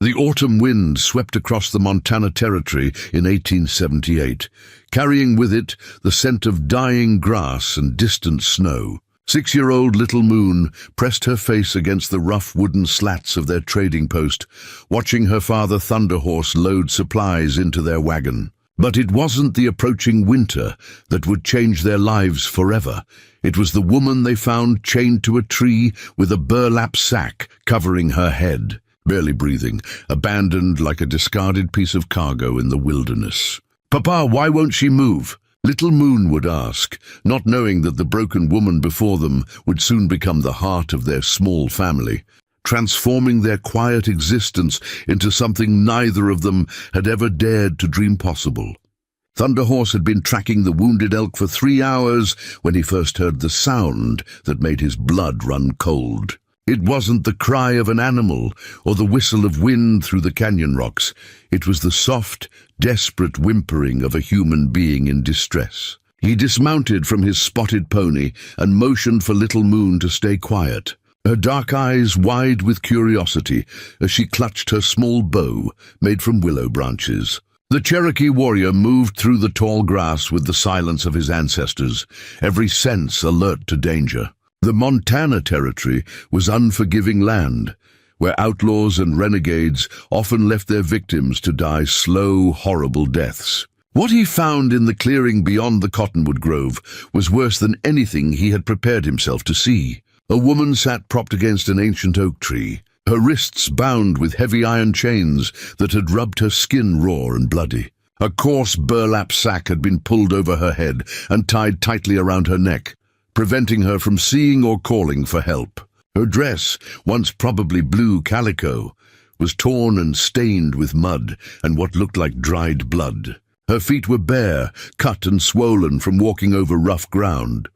The autumn wind swept across the Montana Territory in 1878, carrying with it the scent of dying grass and distant snow. 6-year-old Little Moon pressed her face against the rough wooden slats of their trading post, watching her father Thunderhorse load supplies into their wagon. But it wasn't the approaching winter that would change their lives forever. It was the woman they found chained to a tree with a burlap sack covering her head, barely breathing, abandoned like a discarded piece of cargo in the wilderness. "Papa, why won't she move?" Little Moon would ask, not knowing that the broken woman before them would soon become the heart of their small family, transforming their quiet existence into something neither of them had ever dared to dream possible. Thunderhorse had been tracking the wounded elk for 3 hours when he first heard the sound that made his blood run cold. It wasn't the cry of an animal or the whistle of wind through the canyon rocks. It was the soft, desperate whimpering of a human being in distress. He dismounted from his spotted pony and motioned for Little Moon to stay quiet, her dark eyes wide with curiosity as she clutched her small bow made from willow branches. The Cherokee warrior moved through the tall grass with the silence of his ancestors, every sense alert to danger. The Montana Territory was unforgiving land, where outlaws and renegades often left their victims to die slow, horrible deaths. What he found in the clearing beyond the cottonwood grove was worse than anything he had prepared himself to see. A woman sat propped against an ancient oak tree, her wrists bound with heavy iron chains that had rubbed her skin raw and bloody. A coarse burlap sack had been pulled over her head and tied tightly around her neck, preventing her from seeing or calling for help. Her dress, once probably blue calico, was torn and stained with mud and what looked like dried blood. Her feet were bare, cut and swollen from walking over rough ground.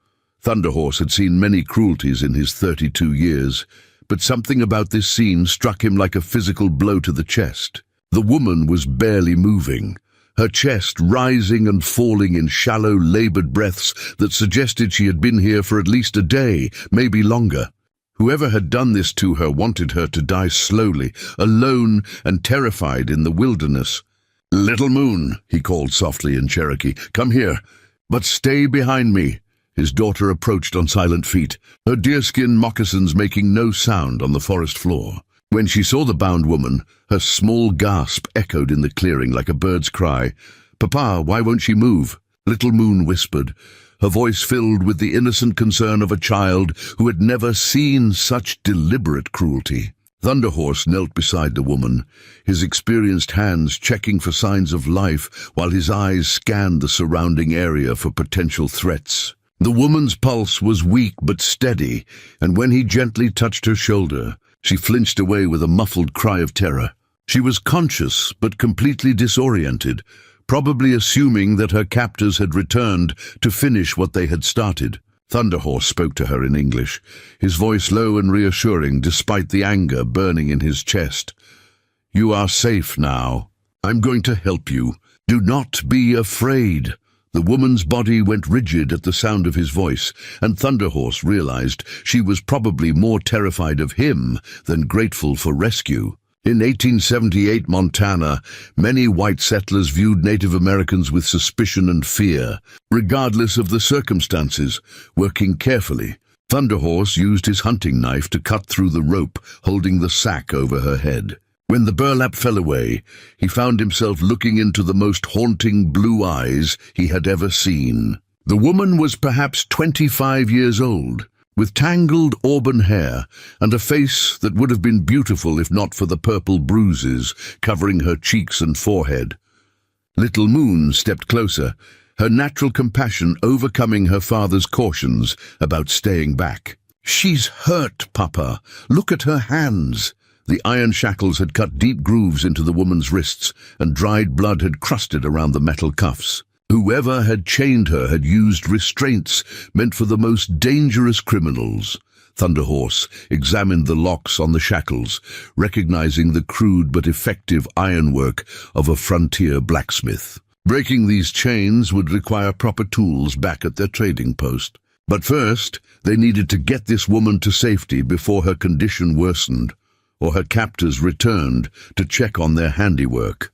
Thunderhorse had seen many cruelties in his 32 years, but something about this scene struck him like a physical blow to the chest. The woman was barely moving, her chest rising and falling in shallow, labored breaths that suggested she had been here for at least a day, maybe longer. Whoever had done this to her wanted her to die slowly, alone and terrified in the wilderness. "Little Moon," he called softly in Cherokee, "come here, but stay behind me." His daughter approached on silent feet, her deerskin moccasins making no sound on the forest floor. When she saw the bound woman, her small gasp echoed in the clearing like a bird's cry. "Papa, why won't she move?" Little Moon whispered, her voice filled with the innocent concern of a child who had never seen such deliberate cruelty. Thunderhorse knelt beside the woman, his experienced hands checking for signs of life while his eyes scanned the surrounding area for potential threats. The woman's pulse was weak but steady, and when he gently touched her shoulder, she flinched away with a muffled cry of terror. She was conscious but completely disoriented, probably assuming that her captors had returned to finish what they had started. Thunderhorse spoke to her in English, his voice low and reassuring despite the anger burning in his chest. "You are safe now. I'm going to help you. Do not be afraid." The woman's body went rigid at the sound of his voice, and Thunderhorse realized she was probably more terrified of him than grateful for rescue. In 1878 Montana, many white settlers viewed Native Americans with suspicion and fear, regardless of the circumstances, working carefully. Thunderhorse used his hunting knife to cut through the rope holding the sack over her head. When the burlap fell away, he found himself looking into the most haunting blue eyes he had ever seen. The woman was perhaps 25 years old, with tangled auburn hair and a face that would have been beautiful if not for the purple bruises covering her cheeks and forehead. Little Moon stepped closer, her natural compassion overcoming her father's cautions about staying back. "She's hurt, Papa. Look at her hands." The iron shackles had cut deep grooves into the woman's wrists, and dried blood had crusted around the metal cuffs. Whoever had chained her had used restraints meant for the most dangerous criminals. Thunderhorse examined the locks on the shackles, recognizing the crude but effective ironwork of a frontier blacksmith. Breaking these chains would require proper tools back at their trading post. But first, they needed to get this woman to safety before her condition worsened. or her captors returned to check on their handiwork.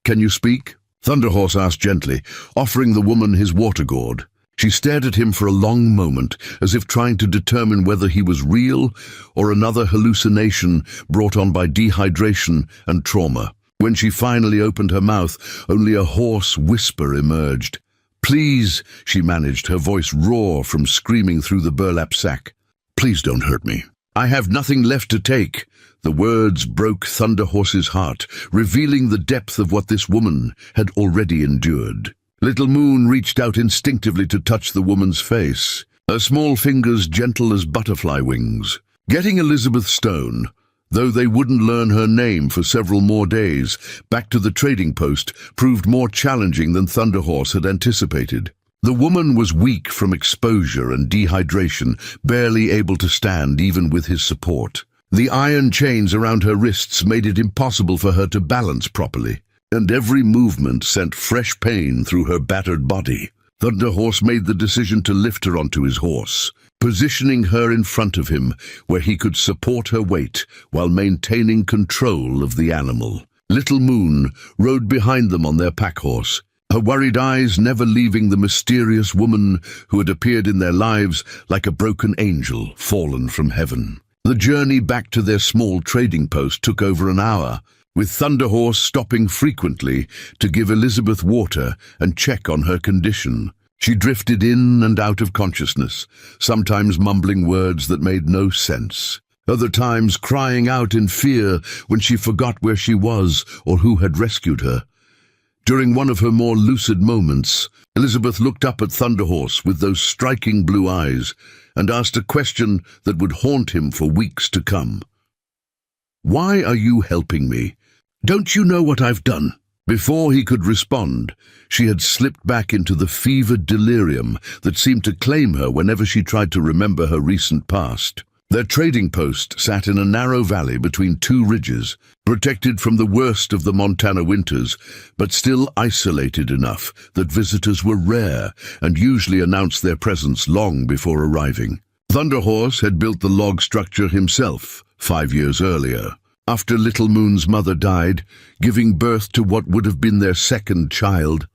"Can you speak?" Thunderhorse asked gently, offering the woman his water gourd. She stared at him for a long moment, as if trying to determine whether he was real or another hallucination brought on by dehydration and trauma. When she finally opened her mouth, only a hoarse whisper emerged. "Please," she managed, her voice raw from screaming through the burlap sack. "Please don't hurt me. I have nothing left to take." The words broke Thunderhorse's heart, revealing the depth of what this woman had already endured. Little Moon reached out instinctively to touch the woman's face, her small fingers gentle as butterfly wings. Getting Elizabeth Stone, though they wouldn't learn her name for several more days, back to the trading post proved more challenging than Thunderhorse had anticipated. The woman was weak from exposure and dehydration, barely able to stand even with his support. The iron chains around her wrists made it impossible for her to balance properly, and every movement sent fresh pain through her battered body. Thunderhorse made the decision to lift her onto his horse, positioning her in front of him where he could support her weight while maintaining control of the animal. Little Moon rode behind them on their pack horse, her worried eyes never leaving the mysterious woman who had appeared in their lives like a broken angel fallen from heaven. The journey back to their small trading post took over an hour, with Thunderhorse stopping frequently to give Elizabeth water and check on her condition. She drifted in and out of consciousness, sometimes mumbling words that made no sense, other times crying out in fear when she forgot where she was or who had rescued her. During one of her more lucid moments, Elizabeth looked up at Thunderhorse with those striking blue eyes and asked a question that would haunt him for weeks to come. "Why are you helping me? Don't you know what I've done?" Before he could respond, she had slipped back into the fevered delirium that seemed to claim her whenever she tried to remember her recent past. Their trading post sat in a narrow valley between two ridges, protected from the worst of the Montana winters, but still isolated enough that visitors were rare and usually announced their presence long before arriving. Thunderhorse had built the log structure himself 5 years earlier, after Little Moon's mother died, giving birth to what would have been their second child.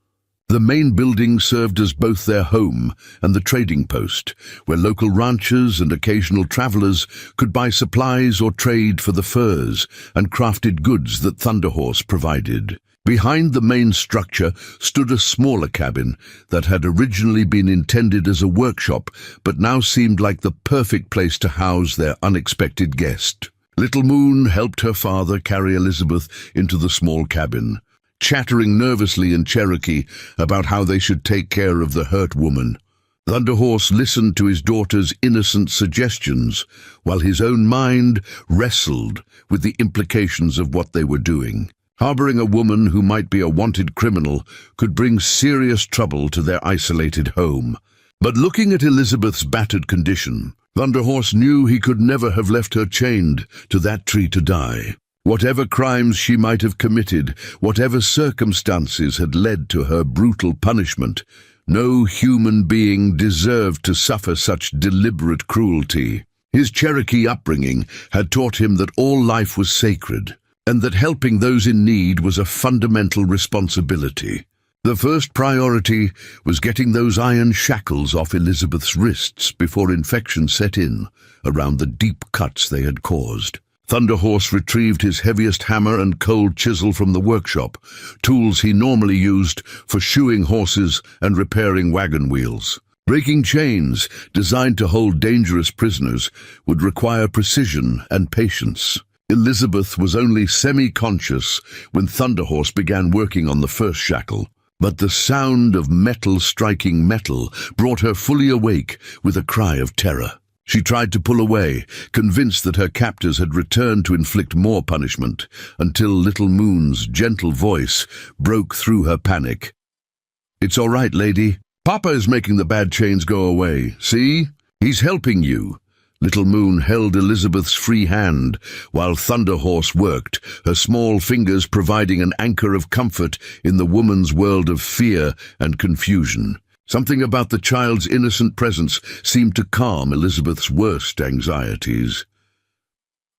The main building served as both their home and the trading post, where local ranchers and occasional travelers could buy supplies or trade for the furs and crafted goods that Thunderhorse provided. Behind the main structure stood a smaller cabin that had originally been intended as a workshop, but now seemed like the perfect place to house their unexpected guest. Little Moon helped her father carry Elizabeth into the small cabin, chattering nervously in Cherokee about how they should take care of the hurt woman. Thunderhorse listened to his daughter's innocent suggestions, while his own mind wrestled with the implications of what they were doing. Harboring a woman who might be a wanted criminal could bring serious trouble to their isolated home. But looking at Elizabeth's battered condition, Thunderhorse knew he could never have left her chained to that tree to die. Whatever crimes she might have committed, whatever circumstances had led to her brutal punishment, no human being deserved to suffer such deliberate cruelty. His Cherokee upbringing had taught him that all life was sacred, and that helping those in need was a fundamental responsibility. The first priority was getting those iron shackles off Elizabeth's wrists before infection set in around the deep cuts they had caused. Thunderhorse retrieved his heaviest hammer and cold chisel from the workshop, tools he normally used for shoeing horses and repairing wagon wheels. Breaking chains, designed to hold dangerous prisoners, would require precision and patience. Elizabeth was only semi-conscious when Thunderhorse began working on the first shackle, but the sound of metal striking metal brought her fully awake with a cry of terror. She tried to pull away, convinced that her captors had returned to inflict more punishment, until Little Moon's gentle voice broke through her panic. "It's all right, lady. Papa is making the bad chains go away. See? He's helping you." Little Moon held Elizabeth's free hand while Thunderhorse worked, her small fingers providing an anchor of comfort in the woman's world of fear and confusion. Something about the child's innocent presence seemed to calm Elizabeth's worst anxieties.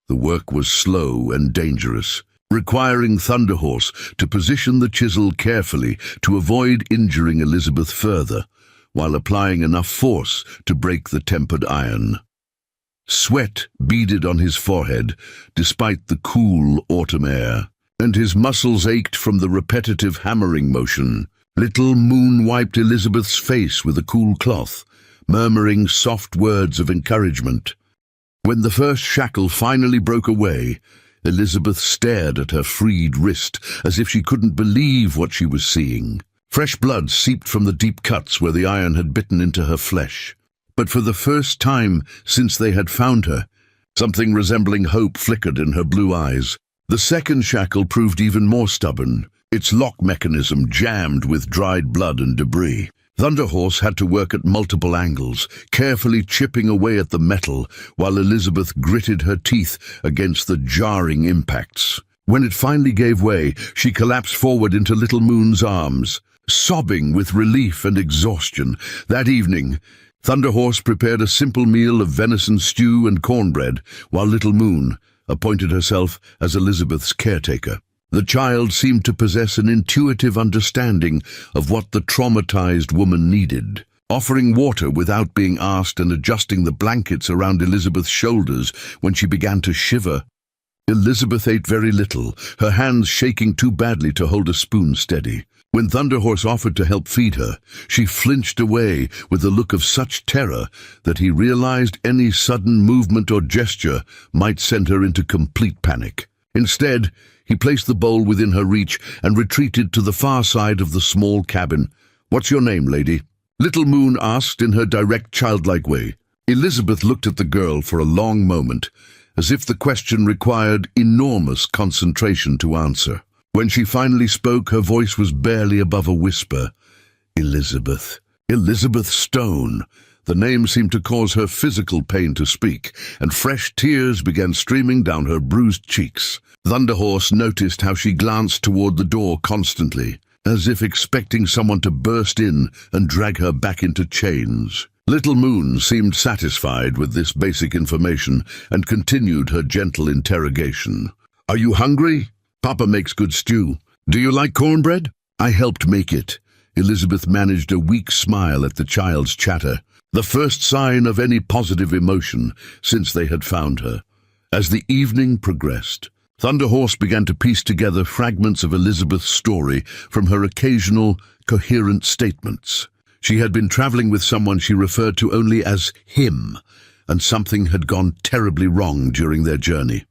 The work was slow and dangerous, requiring Thunderhorse to position the chisel carefully to avoid injuring Elizabeth further, while applying enough force to break the tempered iron. Sweat beaded on his forehead despite the cool autumn air, and his muscles ached from the repetitive hammering motion. Little Moon wiped Elizabeth's face with a cool cloth, murmuring soft words of encouragement. When the first shackle finally broke away, Elizabeth stared at her freed wrist as if she couldn't believe what she was seeing. Fresh blood seeped from the deep cuts where the iron had bitten into her flesh. But for the first time since they had found her, something resembling hope flickered in her blue eyes. The second shackle proved even more stubborn, its lock mechanism jammed with dried blood and debris. Thunderhorse had to work at multiple angles, carefully chipping away at the metal, while Elizabeth gritted her teeth against the jarring impacts. When it finally gave way, she collapsed forward into Little Moon's arms, sobbing with relief and exhaustion. That evening, Thunderhorse prepared a simple meal of venison stew and cornbread, while Little Moon appointed herself as Elizabeth's caretaker. The child seemed to possess an intuitive understanding of what the traumatized woman needed, offering water without being asked and adjusting the blankets around Elizabeth's shoulders when she began to shiver. Elizabeth ate very little, her hands shaking too badly to hold a spoon steady. When Thunderhorse offered to help feed her, she flinched away with a look of such terror that he realized any sudden movement or gesture might send her into complete panic. Instead, he placed the bowl within her reach and retreated to the far side of the small cabin. "What's your name, lady?" Little Moon asked in her direct, childlike way. Elizabeth looked at the girl for a long moment, as if the question required enormous concentration to answer. When she finally spoke, her voice was barely above a whisper. "Elizabeth. Elizabeth Stone." The name seemed to cause her physical pain to speak, and fresh tears began streaming down her bruised cheeks. Thunderhorse noticed how she glanced toward the door constantly, as if expecting someone to burst in and drag her back into chains. Little Moon seemed satisfied with this basic information and continued her gentle interrogation. "Are you hungry? Papa makes good stew. Do you like cornbread?" "I helped make it." Elizabeth managed a weak smile at the child's chatter, the first sign of any positive emotion since they had found her. As the evening progressed, Thunderhorse began to piece together fragments of Elizabeth's story from her occasional, coherent statements. She had been traveling with someone she referred to only as him, and something had gone terribly wrong during their journey.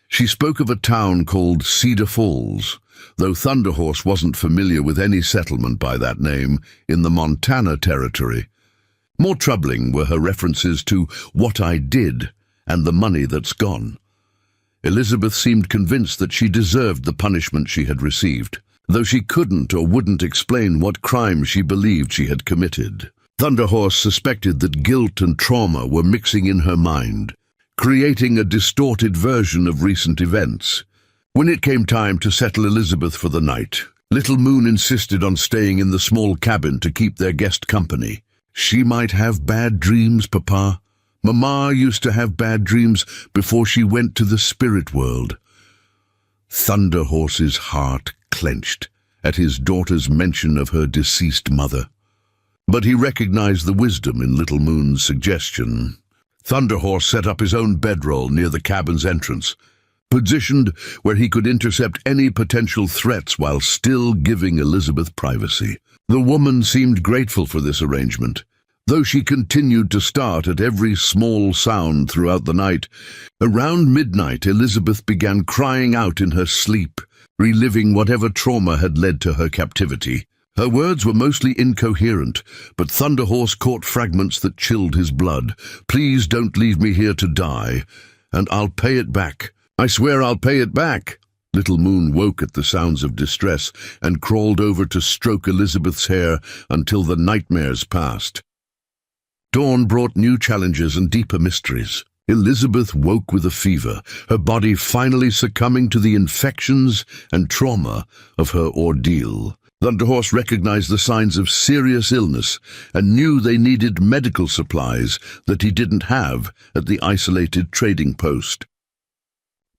She spoke of a town called Cedar Falls, though Thunderhorse wasn't familiar with any settlement by that name in the Montana Territory. More troubling were her references to what I did and the money that's gone. Elizabeth seemed convinced that she deserved the punishment she had received, though she couldn't or wouldn't explain what crime she believed she had committed. Thunderhorse suspected that guilt and trauma were mixing in her mind, creating a distorted version of recent events. When it came time to settle Elizabeth for the night, Little Moon insisted on staying in the small cabin to keep their guest company. "She might have bad dreams, Papa. Mama used to have bad dreams before she went to the spirit world." Thunderhorse's heart clenched at his daughter's mention of her deceased mother. But he recognized the wisdom in Little Moon's suggestion. Thunderhorse set up his own bedroll near the cabin's entrance, positioned where he could intercept any potential threats while still giving Elizabeth privacy. The woman seemed grateful for this arrangement, though she continued to start at every small sound throughout the night. Around midnight, Elizabeth began crying out in her sleep, reliving whatever trauma had led to her captivity. Her words were mostly incoherent, but Thunderhorse caught fragments that chilled his blood. "Please don't leave me here to die, and I'll pay it back. I swear I'll pay it back." Little Moon woke at the sounds of distress and crawled over to stroke Elizabeth's hair until the nightmares passed. Dawn brought new challenges and deeper mysteries. Elizabeth woke with a fever, her body finally succumbing to the infections and trauma of her ordeal. Thunderhorse recognized the signs of serious illness and knew they needed medical supplies that he didn't have at the isolated trading post.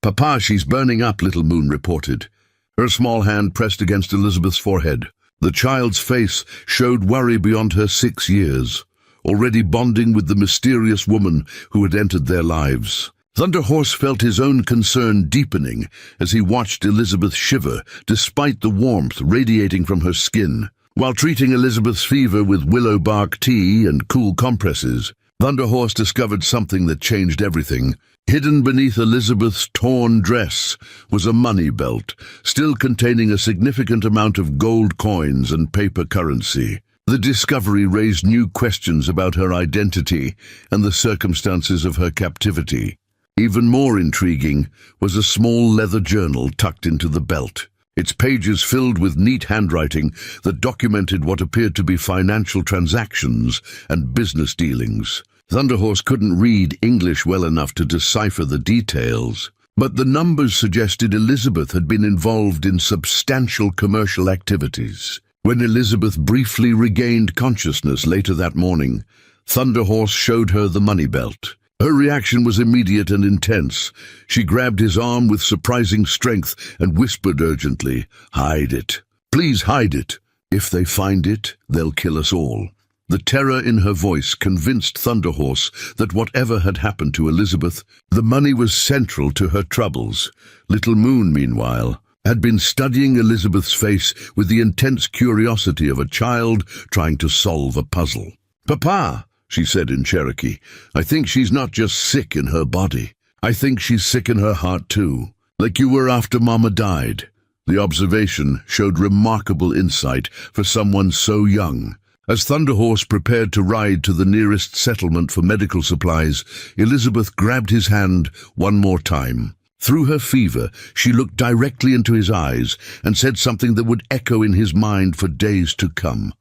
"Papa, she's burning up," Little Moon reported. Her small hand pressed against Elizabeth's forehead. The child's face showed worry beyond her 6 years, already bonding with the mysterious woman who had entered their lives. Thunderhorse felt his own concern deepening as he watched Elizabeth shiver despite the warmth radiating from her skin. While treating Elizabeth's fever with willow bark tea and cool compresses, Thunderhorse discovered something that changed everything. Hidden beneath Elizabeth's torn dress was a money belt, still containing a significant amount of gold coins and paper currency. The discovery raised new questions about her identity and the circumstances of her captivity. Even more intriguing was a small leather journal tucked into the belt, its pages filled with neat handwriting that documented what appeared to be financial transactions and business dealings. Thunderhorse couldn't read English well enough to decipher the details, but the numbers suggested Elizabeth had been involved in substantial commercial activities. When Elizabeth briefly regained consciousness later that morning, Thunderhorse showed her the money belt. Her reaction was immediate and intense. She grabbed his arm with surprising strength and whispered urgently, "Hide it. Please hide it. If they find it, they'll kill us all." The terror in her voice convinced Thunderhorse that whatever had happened to Elizabeth, the money was central to her troubles. Little Moon, meanwhile, had been studying Elizabeth's face with the intense curiosity of a child trying to solve a puzzle. "Papa," she said in Cherokee, "I think she's not just sick in her body. I think she's sick in her heart too, like you were after Mama died." The observation showed remarkable insight for someone so young. As Thunderhorse prepared to ride to the nearest settlement for medical supplies, Elizabeth grabbed his hand one more time. Through her fever, she looked directly into his eyes and said something that would echo in his mind for days to come.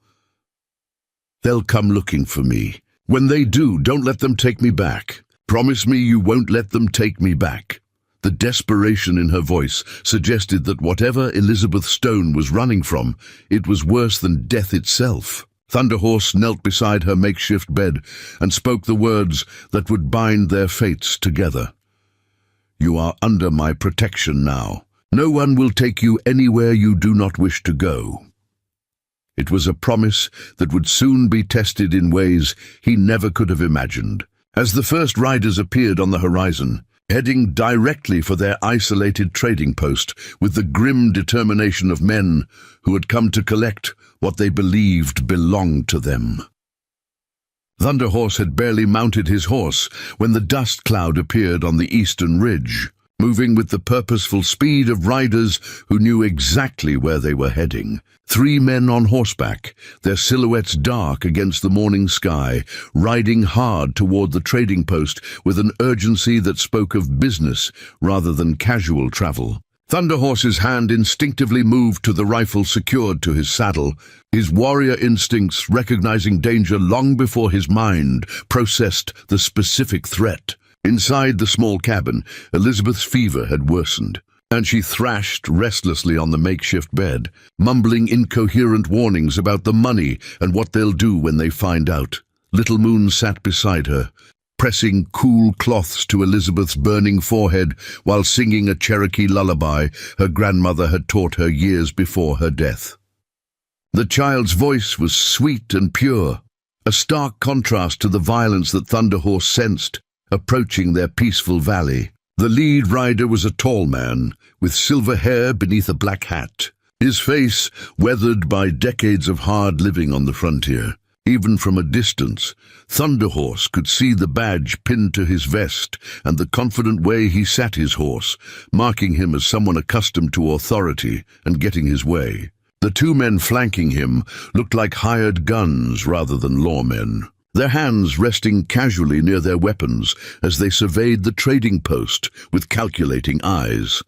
"They'll come looking for me. When they do, don't let them take me back. Promise me you won't let them take me back." The desperation in her voice suggested that whatever Elizabeth Stone was running from, it was worse than death itself. Thunderhorse knelt beside her makeshift bed and spoke the words that would bind their fates together. "You are under my protection now. No one will take you anywhere you do not wish to go." It was a promise that would soon be tested in ways he never could have imagined. As the first riders appeared on the horizon, heading directly for their isolated trading post with the grim determination of men who had come to collect what they believed belonged to them. Thunderhorse had barely mounted his horse when the dust cloud appeared on the eastern ridge, moving with the purposeful speed of riders who knew exactly where they were heading. 3 men on horseback, their silhouettes dark against the morning sky, riding hard toward the trading post with an urgency that spoke of business rather than casual travel. Thunderhorse's hand instinctively moved to the rifle secured to his saddle, his warrior instincts recognizing danger long before his mind processed the specific threat. Inside the small cabin, Elizabeth's fever had worsened, and she thrashed restlessly on the makeshift bed, mumbling incoherent warnings about the money and what they'll do when they find out. Little Moon sat beside her, pressing cool cloths to Elizabeth's burning forehead while singing a Cherokee lullaby her grandmother had taught her years before her death. The child's voice was sweet and pure, a stark contrast to the violence that Thunderhorse sensed approaching their peaceful valley. The lead rider was a tall man, with silver hair beneath a black hat, his face weathered by decades of hard living on the frontier. Even from a distance, Thunderhorse could see the badge pinned to his vest and the confident way he sat his horse, marking him as someone accustomed to authority and getting his way. The 2 men flanking him looked like hired guns rather than lawmen, their hands resting casually near their weapons as they surveyed the trading post with calculating eyes.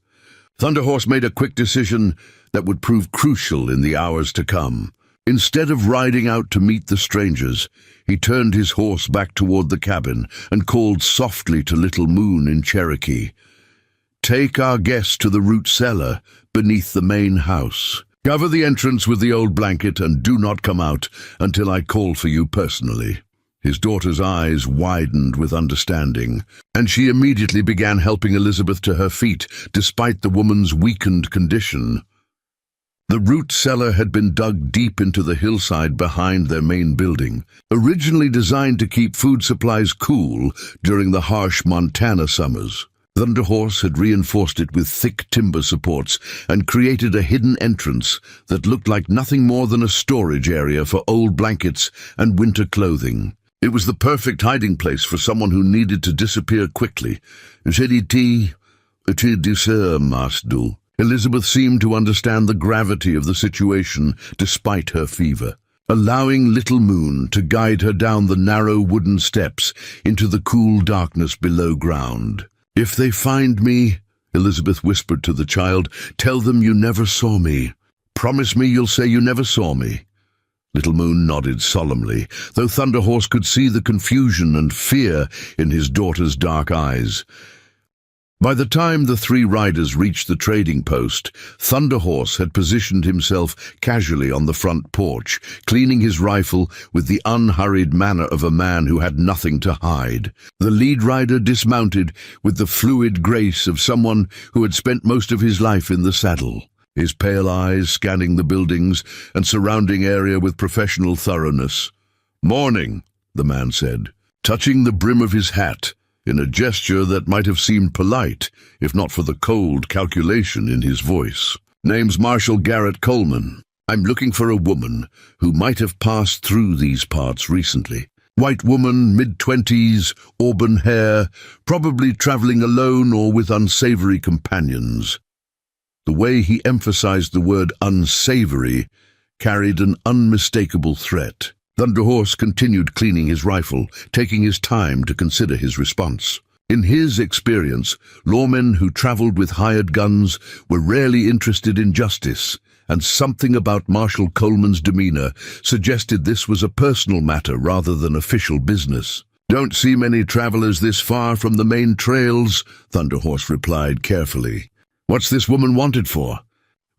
Thunderhorse made a quick decision that would prove crucial in the hours to come. Instead of riding out to meet the strangers, he turned his horse back toward the cabin and called softly to Little Moon in Cherokee. "Take our guest to the root cellar beneath the main house. Cover the entrance with the old blanket and do not come out until I call for you personally." His daughter's eyes widened with understanding, and she immediately began helping Elizabeth to her feet, despite the woman's weakened condition. The root cellar had been dug deep into the hillside behind their main building, originally designed to keep food supplies cool during the harsh Montana summers. Thunderhorse had reinforced it with thick timber supports and created a hidden entrance that looked like nothing more than a storage area for old blankets and winter clothing. It was the perfect hiding place for someone who needed to disappear quickly. Elizabeth seemed to understand the gravity of the situation despite her fever, allowing Little Moon to guide her down the narrow wooden steps into the cool darkness below ground. "If they find me," Elizabeth whispered to the child, "tell them you never saw me. Promise me you'll say you never saw me." Little Moon nodded solemnly, though Thunderhorse could see the confusion and fear in his daughter's dark eyes. By the time the three riders reached the trading post, Thunderhorse had positioned himself casually on the front porch, cleaning his rifle with the unhurried manner of a man who had nothing to hide. The lead rider dismounted with the fluid grace of someone who had spent most of his life in the saddle, his pale eyes scanning the buildings and surrounding area with professional thoroughness. "Morning," the man said, touching the brim of his hat, in a gesture that might have seemed polite, if not for the cold calculation in his voice. "Name's Marshal Garrett Coleman. I'm looking for a woman who might have passed through these parts recently. White woman, mid-20s, auburn hair, probably traveling alone or with unsavory companions." The way he emphasized the word unsavory carried an unmistakable threat. Thunderhorse continued cleaning his rifle, taking his time to consider his response. In his experience, lawmen who traveled with hired guns were rarely interested in justice, and something about Marshal Coleman's demeanor suggested this was a personal matter rather than official business. "Don't see many travelers this far from the main trails," Thunderhorse replied carefully. "What's this woman wanted for?"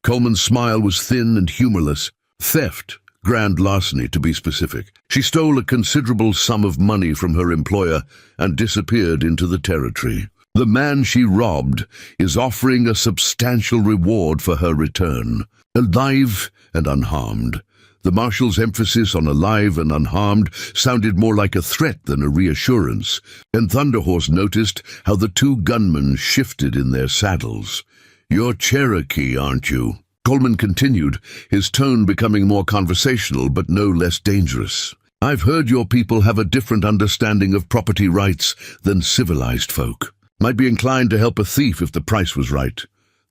Coleman's smile was thin and humorless. "Theft. Grand larceny, to be specific. She stole a considerable sum of money from her employer and disappeared into the territory. The man she robbed is offering a substantial reward for her return, alive and unharmed." The marshal's emphasis on alive and unharmed sounded more like a threat than a reassurance, and Thunderhorse noticed how the two gunmen shifted in their saddles. "You're Cherokee, aren't you?" Coleman continued, his tone becoming more conversational but no less dangerous. "I've heard your people have a different understanding of property rights than civilized folk. Might be inclined to help a thief if the price was right."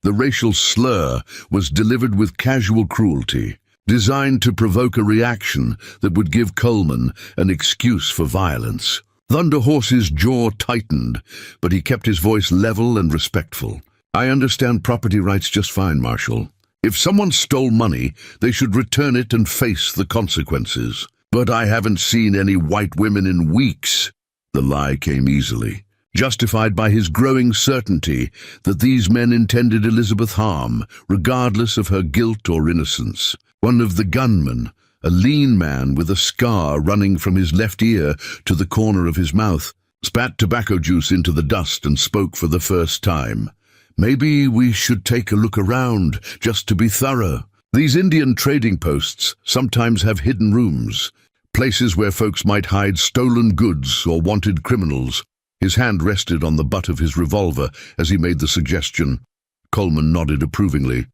The racial slur was delivered with casual cruelty, designed to provoke a reaction that would give Coleman an excuse for violence. Thunderhorse's jaw tightened, but he kept his voice level and respectful. "I understand property rights just fine, Marshal. If someone stole money, they should return it and face the consequences. But I haven't seen any white women in weeks." The lie came easily, justified by his growing certainty that these men intended Elizabeth harm, regardless of her guilt or innocence. One of the gunmen, a lean man with a scar running from his left ear to the corner of his mouth, spat tobacco juice into the dust and spoke for the first time. "Maybe we should take a look around, just to be thorough. These Indian trading posts sometimes have hidden rooms, places where folks might hide stolen goods or wanted criminals." His hand rested on the butt of his revolver as he made the suggestion. Coleman nodded approvingly.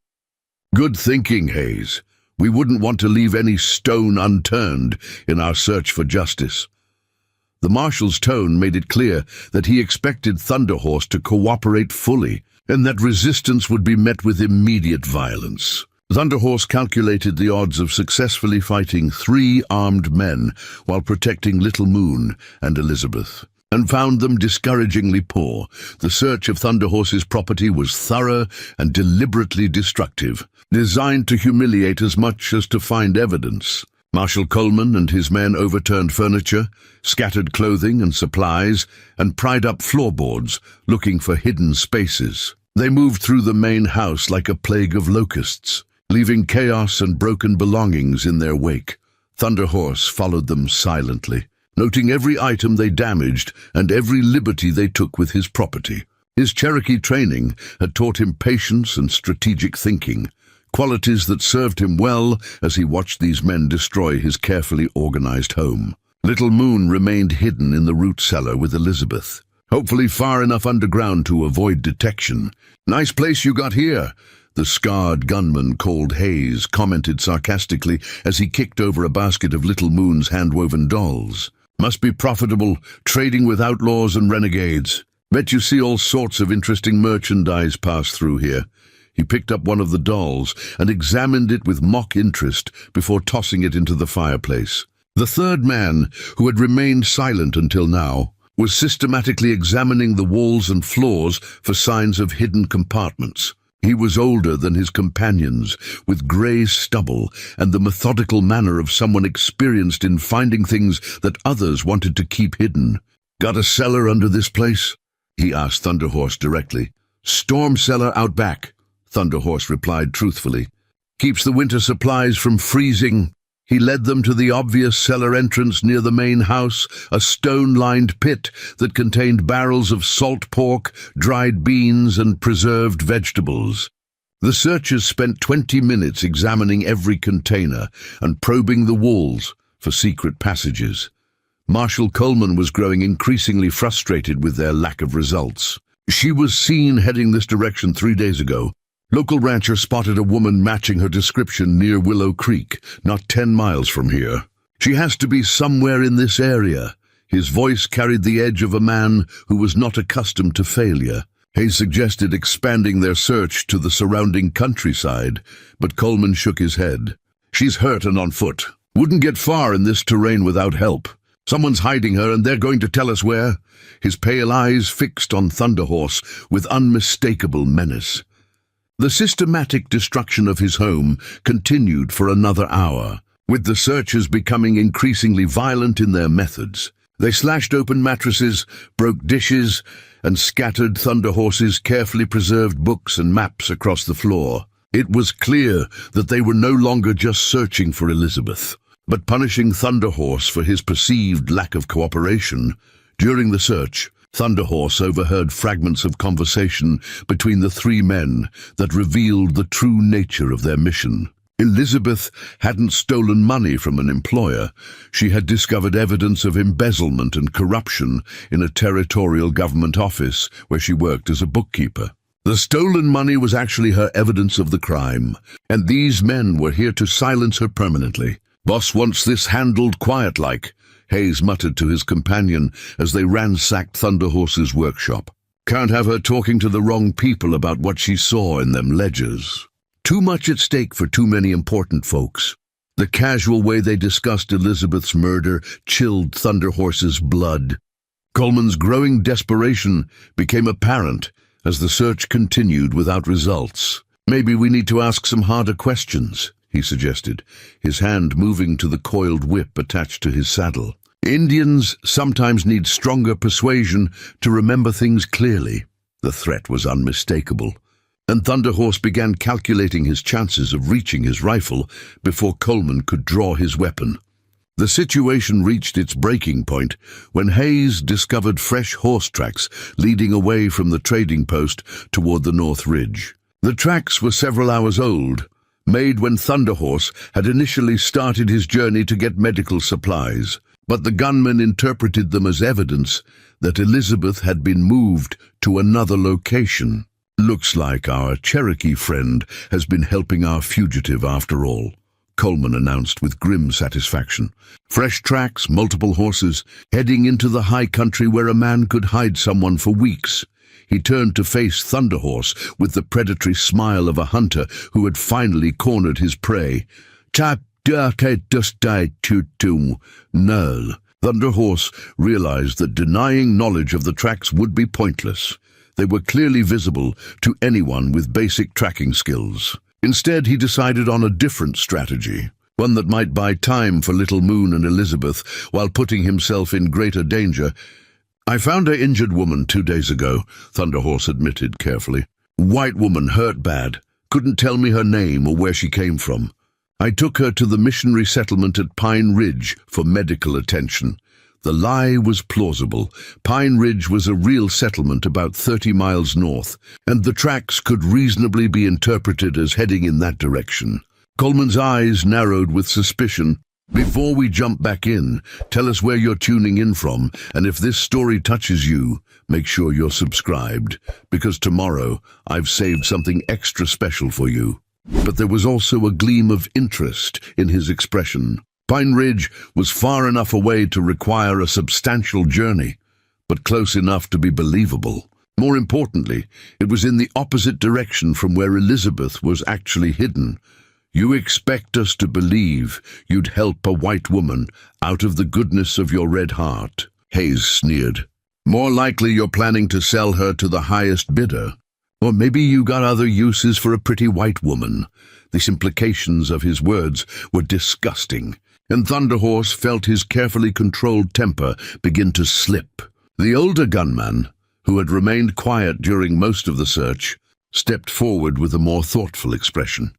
"Good thinking, Hayes. We wouldn't want to leave any stone unturned in our search for justice." The marshal's tone made it clear that he expected Thunderhorse to cooperate fully, and that resistance would be met with immediate violence. Thunderhorse calculated the odds of successfully fighting 3 armed men while protecting Little Moon and Elizabeth, and found them discouragingly poor. The search of Thunderhorse's property was thorough and deliberately destructive, designed to humiliate as much as to find evidence. Marshal Coleman and his men overturned furniture, scattered clothing and supplies, and pried up floorboards, looking for hidden spaces. They moved through the main house like a plague of locusts, leaving chaos and broken belongings in their wake. Thunderhorse followed them silently, noting every item they damaged and every liberty they took with his property. His Cherokee training had taught him patience and strategic thinking, qualities that served him well as he watched these men destroy his carefully organized home. Little Moon remained hidden in the root cellar with Elizabeth, hopefully far enough underground to avoid detection. "Nice place you got here," the scarred gunman called Hayes commented sarcastically as he kicked over a basket of Little Moon's hand-woven dolls. "Must be profitable, trading with outlaws and renegades. Bet you see all sorts of interesting merchandise pass through here." He picked up one of the dolls and examined it with mock interest before tossing it into the fireplace. The third man, who had remained silent until now, was systematically examining the walls and floors for signs of hidden compartments. He was older than his companions, with grey stubble and the methodical manner of someone experienced in finding things that others wanted to keep hidden. "Got a cellar under this place?" he asked Thunderhorse directly. "Storm cellar out back," Thunderhorse replied truthfully. "Keeps the winter supplies from freezing." He led them to the obvious cellar entrance near the main house, a stone-lined pit that contained barrels of salt pork, dried beans, and preserved vegetables. The searchers spent 20 minutes examining every container and probing the walls for secret passages. Marshal Coleman was growing increasingly frustrated with their lack of results. "She was seen heading this direction 3 days ago. Local rancher spotted a woman matching her description near Willow Creek, not 10 miles from here. She has to be somewhere in this area." His voice carried the edge of a man who was not accustomed to failure. Hayes suggested expanding their search to the surrounding countryside, but Coleman shook his head. "She's hurt and on foot. Wouldn't get far in this terrain without help. Someone's hiding her and they're going to tell us where." His pale eyes fixed on Thunderhorse with unmistakable menace. The systematic destruction of his home continued for another hour, with the searchers becoming increasingly violent in their methods. They slashed open mattresses, broke dishes, and scattered Thunderhorse's carefully preserved books and maps across the floor. It was clear that they were no longer just searching for Elizabeth, but punishing Thunderhorse for his perceived lack of cooperation. During the search, Thunderhorse overheard fragments of conversation between the 3 men that revealed the true nature of their mission. Elizabeth hadn't stolen money from an employer. She had discovered evidence of embezzlement and corruption in a territorial government office where she worked as a bookkeeper. The stolen money was actually her evidence of the crime, and these men were here to silence her permanently. "Boss wants this handled quiet-like," Hayes muttered to his companion as they ransacked Thunderhorse's workshop. "Can't have her talking to the wrong people about what she saw in them ledgers." Too much at stake for too many important folks. The casual way they discussed Elizabeth's murder chilled Thunderhorse's blood. Coleman's growing desperation became apparent as the search continued without results. "Maybe we need to ask some harder questions," he suggested, his hand moving to the coiled whip attached to his saddle. "Indians sometimes need stronger persuasion to remember things clearly." The threat was unmistakable, and Thunderhorse began calculating his chances of reaching his rifle before Coleman could draw his weapon. The situation reached its breaking point when Hayes discovered fresh horse tracks leading away from the trading post toward the North Ridge. The tracks were several hours old, made when Thunderhorse had initially started his journey to get medical supplies, but the gunman interpreted them as evidence that Elizabeth had been moved to another location. "Looks like our Cherokee friend has been helping our fugitive after all," Coleman announced with grim satisfaction. Fresh tracks, multiple horses, heading into the high country where a man could hide someone for weeks. He turned to face Thunderhorse with the predatory smile of a hunter who had finally cornered his prey. "No." Thunderhorse realized that denying knowledge of the tracks would be pointless. They were clearly visible to anyone with basic tracking skills. Instead, he decided on a different strategy, one that might buy time for Little Moon and Elizabeth while putting himself in greater danger. "I found an injured woman 2 days ago," Thunderhorse admitted carefully. "White woman, hurt bad. Couldn't tell me her name or where she came from. I took her to the missionary settlement at Pine Ridge for medical attention." The lie was plausible. Pine Ridge was a real settlement about 30 miles north, and the tracks could reasonably be interpreted as heading in that direction. Coleman's eyes narrowed with suspicion. Before we jump back in, tell us where you're tuning in from, and if this story touches you, make sure you're subscribed, because tomorrow I've saved something extra special for you. But there was also a gleam of interest in his expression. Pine Ridge was far enough away to require a substantial journey, but close enough to be believable. More importantly, it was in the opposite direction from where Elizabeth was actually hidden. You expect us to believe you'd help a white woman out of the goodness of your red heart, Hayes sneered. More likely you're planning to sell her to the highest bidder. Or maybe you got other uses for a pretty white woman. The implications of his words were disgusting, and Thunderhorse felt his carefully controlled temper begin to slip. The older gunman, who had remained quiet during most of the search, stepped forward with a more thoughtful expression.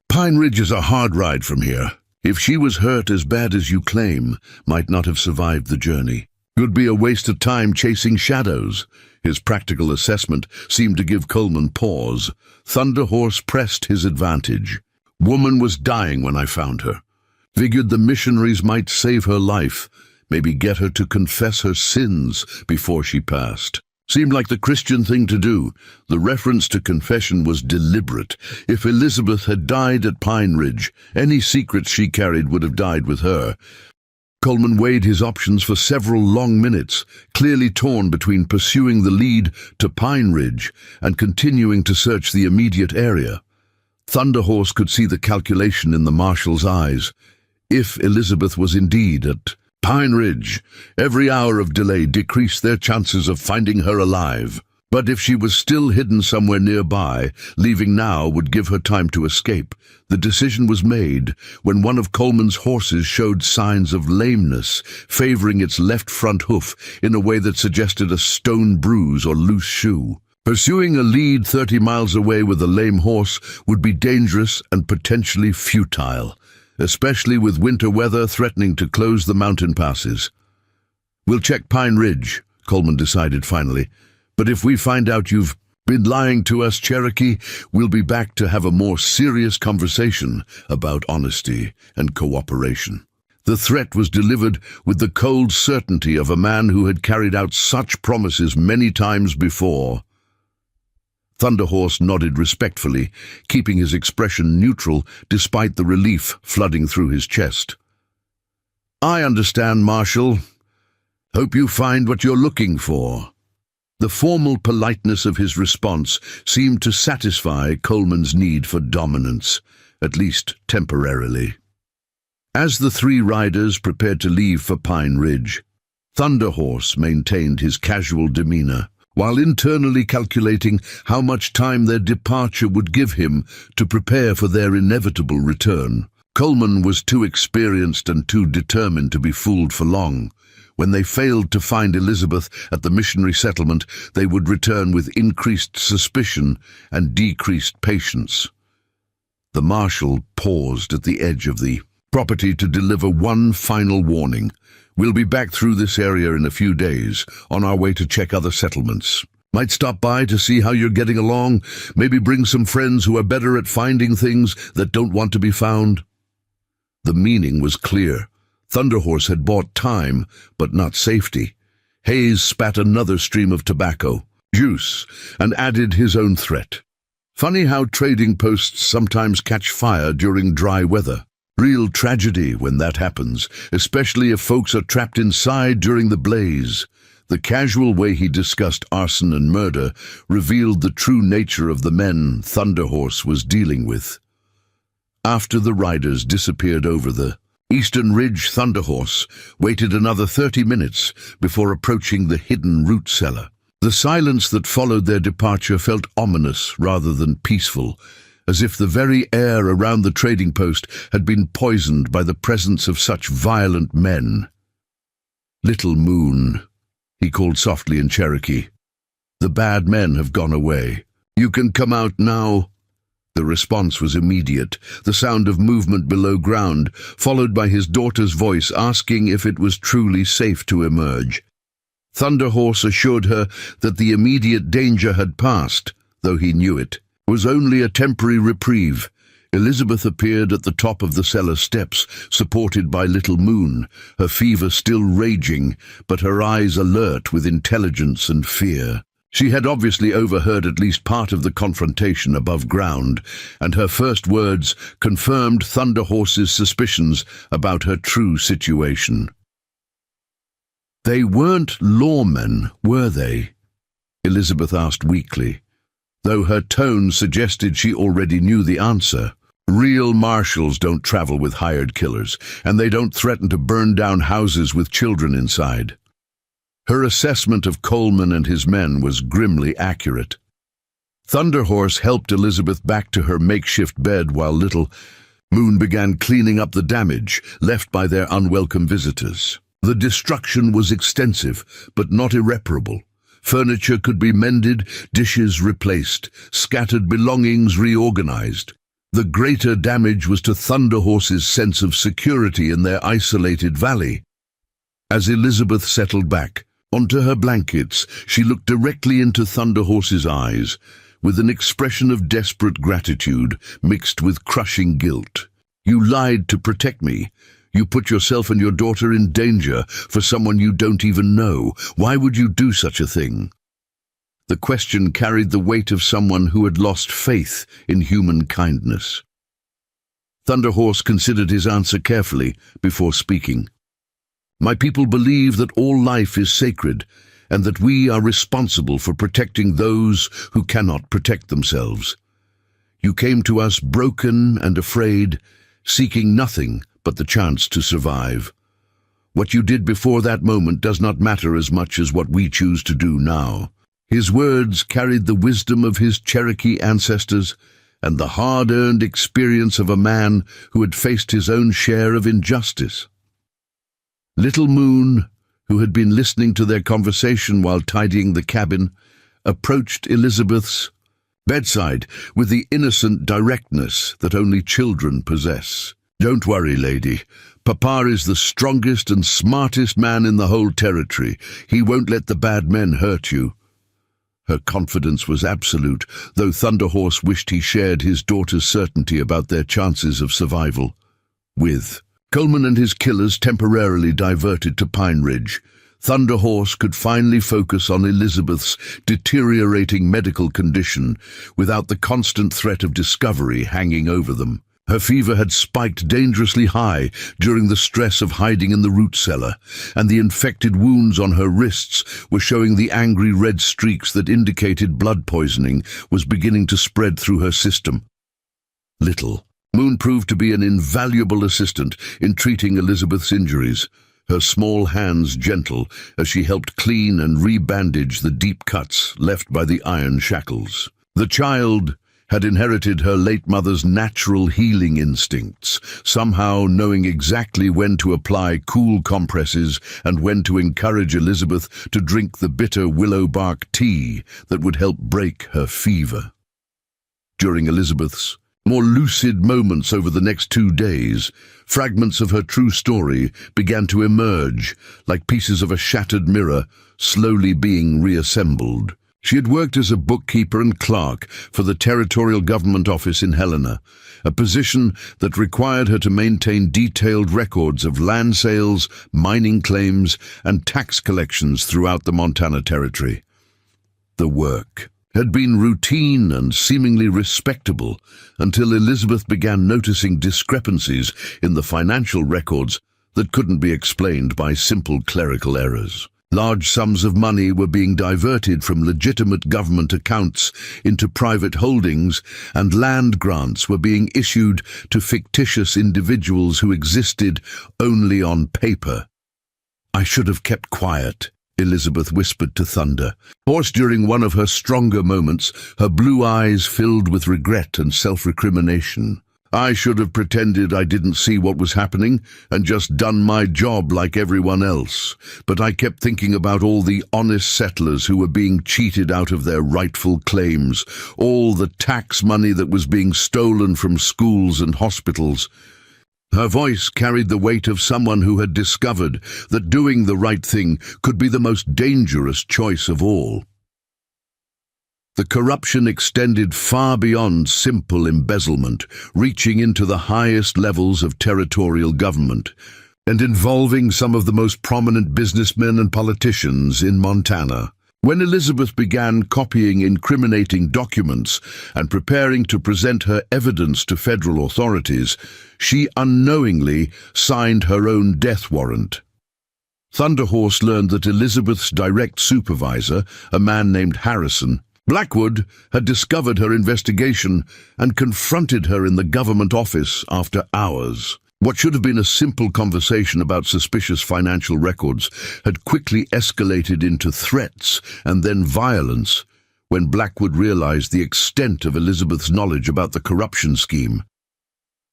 Pine Ridge is a hard ride from here. If she was hurt as bad as you claim, might not have survived the journey. Would be a waste of time chasing shadows. His practical assessment seemed to give Coleman pause. Thunderhorse pressed his advantage. Woman was dying when I found her. Figured the missionaries might save her life, maybe get her to confess her sins before she passed. Seemed like the Christian thing to do. The reference to confession was deliberate. If Elizabeth had died at Pine Ridge, any secrets she carried would have died with her. Coleman weighed his options for several long minutes, clearly torn between pursuing the lead to Pine Ridge and continuing to search the immediate area. Thunderhorse could see the calculation in the marshal's eyes. If Elizabeth was indeed at Pine Ridge, every hour of delay decreased their chances of finding her alive. But if she was still hidden somewhere nearby, leaving now would give her time to escape. The decision was made when one of Coleman's horses showed signs of lameness, favoring its left front hoof in a way that suggested a stone bruise or loose shoe. Pursuing a lead 30 miles away with a lame horse would be dangerous and potentially futile, especially with winter weather threatening to close the mountain passes. We'll check Pine Ridge, Coleman decided finally. But if we find out you've been lying to us, Cherokee, we'll be back to have a more serious conversation about honesty and cooperation. The threat was delivered with the cold certainty of a man who had carried out such promises many times before. Thunderhorse nodded respectfully, keeping his expression neutral despite the relief flooding through his chest. I understand, Marshal. Hope you find what you're looking for. The formal politeness of his response seemed to satisfy Coleman's need for dominance, at least temporarily. As the three riders prepared to leave for Pine Ridge, Thunderhorse maintained his casual demeanor, while internally calculating how much time their departure would give him to prepare for their inevitable return. Coleman was too experienced and too determined to be fooled for long. When they failed to find Elizabeth at the missionary settlement, they would return with increased suspicion and decreased patience. The marshal paused at the edge of the property to deliver one final warning. We'll be back through this area in a few days, on our way to check other settlements. Might stop by to see how you're getting along, maybe bring some friends who are better at finding things that don't want to be found. The meaning was clear. Thunderhorse had bought time, but not safety. Hayes spat another stream of tobacco, juice, and added his own threat. Funny how trading posts sometimes catch fire during dry weather. Real tragedy when that happens, especially if folks are trapped inside during the blaze. The casual way he discussed arson and murder revealed the true nature of the men Thunderhorse was dealing with. After the riders disappeared over the Eastern Ridge, Thunderhorse waited another 30 minutes before approaching the hidden root cellar. The silence that followed their departure felt ominous rather than peaceful, as if the very air around the trading post had been poisoned by the presence of such violent men. "Little Moon," he called softly in Cherokee. "The bad men have gone away. You can come out now." The response was immediate, the sound of movement below ground, followed by his daughter's voice asking if it was truly safe to emerge. Thunderhorse assured her that the immediate danger had passed, though he knew it was only a temporary reprieve. Elizabeth appeared at the top of the cellar steps, supported by Little Moon, her fever still raging, but her eyes alert with intelligence and fear. She had obviously overheard at least part of the confrontation above ground, and her first words confirmed Thunderhorse's suspicions about her true situation. "They weren't lawmen, were they?" Elizabeth asked weakly, though her tone suggested she already knew the answer. "Real marshals don't travel with hired killers, and they don't threaten to burn down houses with children inside." Her assessment of Coleman and his men was grimly accurate. Thunderhorse helped Elizabeth back to her makeshift bed while Little Moon began cleaning up the damage left by their unwelcome visitors. The destruction was extensive, but not irreparable. Furniture could be mended, dishes replaced, scattered belongings reorganized. The greater damage was to Thunderhorse's sense of security in their isolated valley. As Elizabeth settled back onto her blankets, she looked directly into Thunderhorse's eyes, with an expression of desperate gratitude mixed with crushing guilt. "You lied to protect me. You put yourself and your daughter in danger for someone you don't even know. Why would you do such a thing?" The question carried the weight of someone who had lost faith in human kindness. Thunderhorse considered his answer carefully before speaking. "My people believe that all life is sacred, and that we are responsible for protecting those who cannot protect themselves. You came to us broken and afraid, seeking nothing but the chance to survive. What you did before that moment does not matter as much as what we choose to do now." His words carried the wisdom of his Cherokee ancestors and the hard-earned experience of a man who had faced his own share of injustice. Little Moon, who had been listening to their conversation while tidying the cabin, approached Elizabeth's bedside with the innocent directness that only children possess. "Don't worry, lady. Papa is the strongest and smartest man in the whole territory. He won't let the bad men hurt you." Her confidence was absolute, though Thunderhorse wished he shared his daughter's certainty about their chances of survival. With Coleman and his killers temporarily diverted to Pine Ridge, Thunderhorse could finally focus on Elizabeth's deteriorating medical condition without the constant threat of discovery hanging over them. Her fever had spiked dangerously high during the stress of hiding in the root cellar, and the infected wounds on her wrists were showing the angry red streaks that indicated blood poisoning was beginning to spread through her system. Little Moon proved to be an invaluable assistant in treating Elizabeth's injuries, her small hands gentle as she helped clean and rebandage the deep cuts left by the iron shackles. The child had inherited her late mother's natural healing instincts, somehow knowing exactly when to apply cool compresses and when to encourage Elizabeth to drink the bitter willow bark tea that would help break her fever. During Elizabeth's more lucid moments over the next 2 days, fragments of her true story began to emerge, like pieces of a shattered mirror slowly being reassembled. She had worked as a bookkeeper and clerk for the territorial government office in Helena, a position that required her to maintain detailed records of land sales, mining claims, and tax collections throughout the Montana Territory. The work had been routine and seemingly respectable until Elizabeth began noticing discrepancies in the financial records that couldn't be explained by simple clerical errors. Large sums of money were being diverted from legitimate government accounts into private holdings, and land grants were being issued to fictitious individuals who existed only on paper. "I should have kept quiet," Elizabeth whispered to Thunderhorse during one of her stronger moments, her blue eyes filled with regret and self-recrimination. I should have pretended I didn't see what was happening and just done my job like everyone else. But I kept thinking about all the honest settlers who were being cheated out of their rightful claims, all the tax money that was being stolen from schools and hospitals. Her voice carried the weight of someone who had discovered that doing the right thing could be the most dangerous choice of all. The corruption extended far beyond simple embezzlement, reaching into the highest levels of territorial government, and involving some of the most prominent businessmen and politicians in Montana. When Elizabeth began copying incriminating documents and preparing to present her evidence to federal authorities, she unknowingly signed her own death warrant. Thunderhorse learned that Elizabeth's direct supervisor, a man named Harrison, Blackwood, had discovered her investigation and confronted her in the government office after hours. What should have been a simple conversation about suspicious financial records had quickly escalated into threats and then violence when Blackwood realized the extent of Elizabeth's knowledge about the corruption scheme.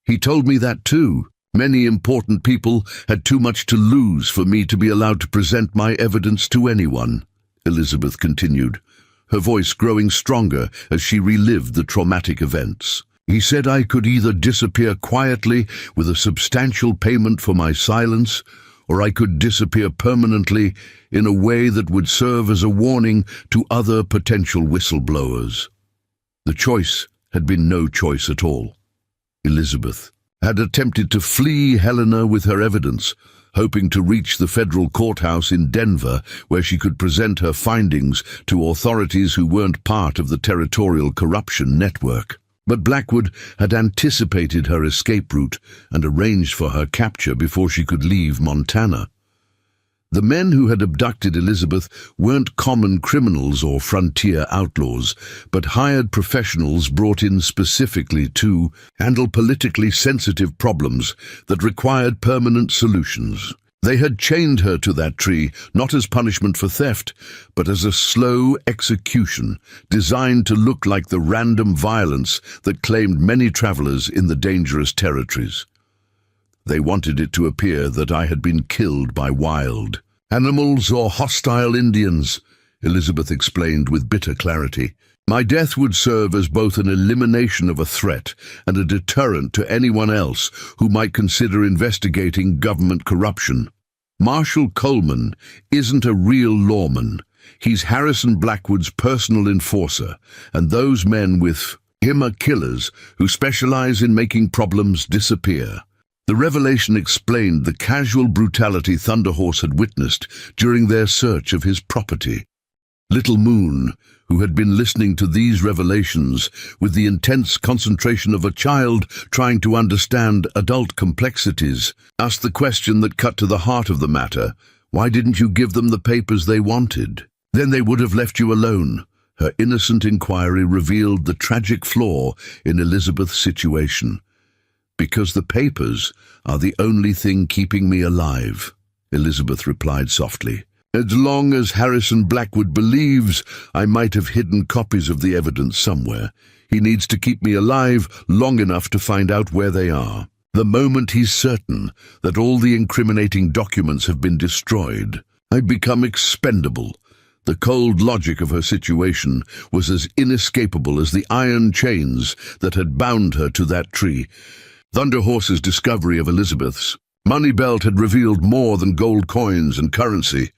He told me that too. Many important people had too much to lose for me to be allowed to present my evidence to anyone, Elizabeth continued, her voice growing stronger as she relived the traumatic events. He said I could either disappear quietly with a substantial payment for my silence, or I could disappear permanently in a way that would serve as a warning to other potential whistleblowers. The choice had been no choice at all. Elizabeth had attempted to flee Helena with her evidence, hoping to reach the federal courthouse in Denver, where she could present her findings to authorities who weren't part of the territorial corruption network. But Blackwood had anticipated her escape route and arranged for her capture before she could leave Montana. The men who had abducted Elizabeth weren't common criminals or frontier outlaws, but hired professionals brought in specifically to handle politically sensitive problems that required permanent solutions. They had chained her to that tree, not as punishment for theft, but as a slow execution designed to look like the random violence that claimed many travelers in the dangerous territories. They wanted it to appear that I had been killed by wild animals or hostile Indians, Elizabeth explained with bitter clarity. My death would serve as both an elimination of a threat and a deterrent to anyone else who might consider investigating government corruption. Marshal Coleman isn't a real lawman. He's Harrison Blackwood's personal enforcer, and those men with him are killers who specialize in making problems disappear. The revelation explained the casual brutality Thunderhorse had witnessed during their search of his property. Little Moon, who had been listening to these revelations with the intense concentration of a child trying to understand adult complexities, asked the question that cut to the heart of the matter: why didn't you give them the papers they wanted? Then they would have left you alone. Her innocent inquiry revealed the tragic flaw in Elizabeth's situation. Because the papers are the only thing keeping me alive, Elizabeth replied softly. As long as Harrison Blackwood believes I might have hidden copies of the evidence somewhere, he needs to keep me alive long enough to find out where they are. The moment he's certain that all the incriminating documents have been destroyed, I become expendable. The cold logic of her situation was as inescapable as the iron chains that had bound her to that tree. Thunderhorse's discovery of Elizabeth's money belt had revealed more than gold coins and currency.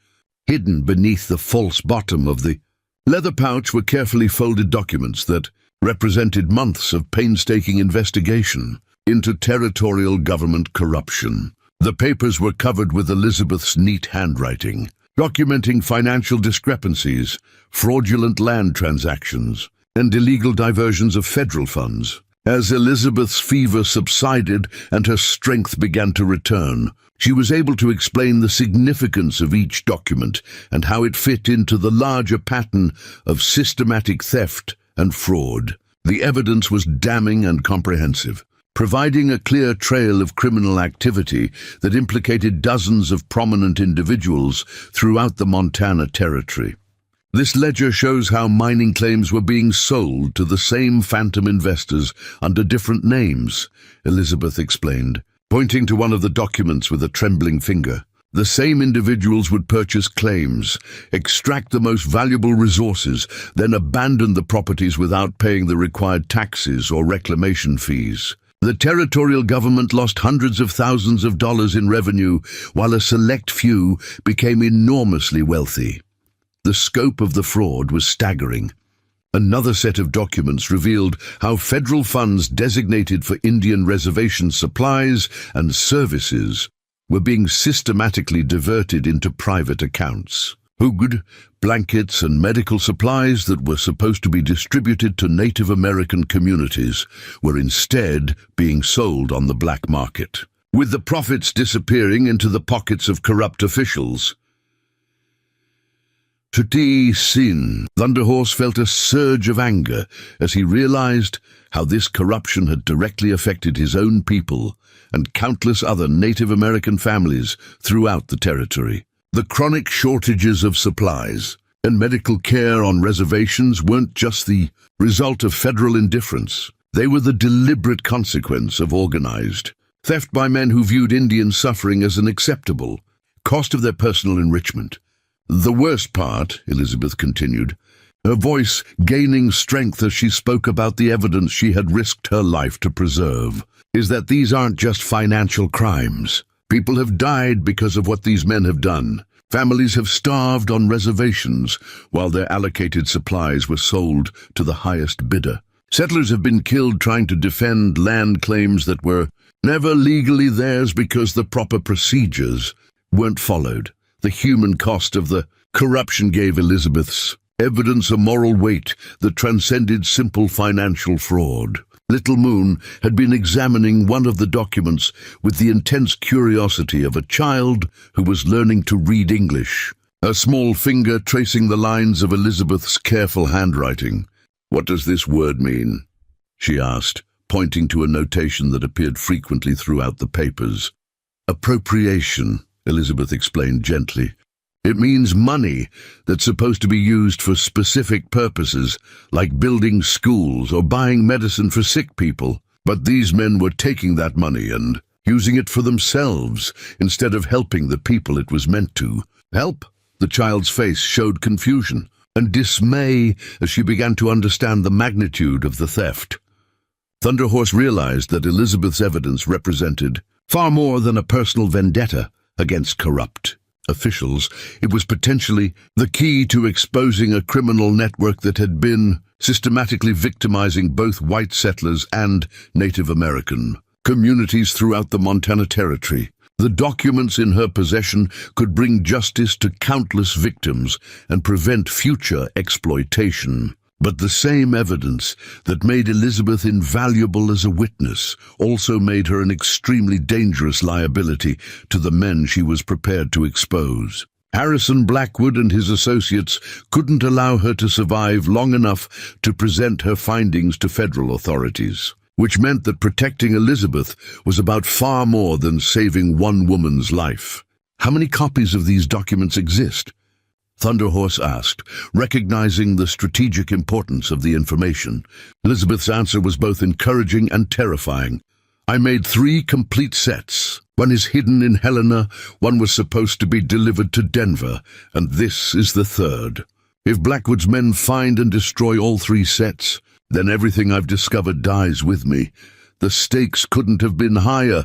Hidden beneath the false bottom of the leather pouch were carefully folded documents that represented months of painstaking investigation into territorial government corruption. The papers were covered with Elizabeth's neat handwriting, documenting financial discrepancies, fraudulent land transactions, and illegal diversions of federal funds. As Elizabeth's fever subsided and her strength began to return, she was able to explain the significance of each document and how it fit into the larger pattern of systematic theft and fraud. The evidence was damning and comprehensive, providing a clear trail of criminal activity that implicated dozens of prominent individuals throughout the Montana Territory. This ledger shows how mining claims were being sold to the same phantom investors under different names, Elizabeth explained, pointing to one of the documents with a trembling finger. The same individuals would purchase claims, extract the most valuable resources, then abandon the properties without paying the required taxes or reclamation fees. The territorial government lost hundreds of thousands of dollars in revenue, while a select few became enormously wealthy. The scope of the fraud was staggering. Another set of documents revealed how federal funds designated for Indian reservation supplies and services were being systematically diverted into private accounts. Food, blankets, and medical supplies that were supposed to be distributed to Native American communities were instead being sold on the black market, with the profits disappearing into the pockets of corrupt officials. Tuti Sin, Thunderhorse felt a surge of anger as he realized how this corruption had directly affected his own people and countless other Native American families throughout the territory. The chronic shortages of supplies and medical care on reservations weren't just the result of federal indifference. They were the deliberate consequence of organized theft by men who viewed Indian suffering as an acceptable cost of their personal enrichment. The worst part, Elizabeth continued, her voice gaining strength as she spoke about the evidence she had risked her life to preserve, is that these aren't just financial crimes. People have died because of what these men have done. Families have starved on reservations while their allocated supplies were sold to the highest bidder. Settlers have been killed trying to defend land claims that were never legally theirs because the proper procedures weren't followed. The human cost of the corruption gave Elizabeth's evidence a moral weight that transcended simple financial fraud. Little Moon had been examining one of the documents with the intense curiosity of a child who was learning to read English, her small finger tracing the lines of Elizabeth's careful handwriting. "What does this word mean?" she asked, pointing to a notation that appeared frequently throughout the papers. "Appropriation," Elizabeth explained gently. "It means money that's supposed to be used for specific purposes, like building schools or buying medicine for sick people. But these men were taking that money and using it for themselves instead of helping the people it was meant to help." The child's face showed confusion and dismay as she began to understand the magnitude of the theft. Thunderhorse realized that Elizabeth's evidence represented far more than a personal vendetta against corrupt officials. It was potentially the key to exposing a criminal network that had been systematically victimizing both white settlers and Native American communities throughout the Montana Territory. The documents in her possession could bring justice to countless victims and prevent future exploitation. But the same evidence that made Elizabeth invaluable as a witness also made her an extremely dangerous liability to the men she was prepared to expose. Harrison Blackwood and his associates couldn't allow her to survive long enough to present her findings to federal authorities, which meant that protecting Elizabeth was about far more than saving one woman's life. "How many copies of these documents exist?" Thunderhorse asked, recognizing the strategic importance of the information. Elizabeth's answer was both encouraging and terrifying. "I made 3 complete sets. One is hidden in Helena, one was supposed to be delivered to Denver, and this is the 3rd. If Blackwood's men find and destroy all 3 sets, then everything I've discovered dies with me. The stakes couldn't have been higher."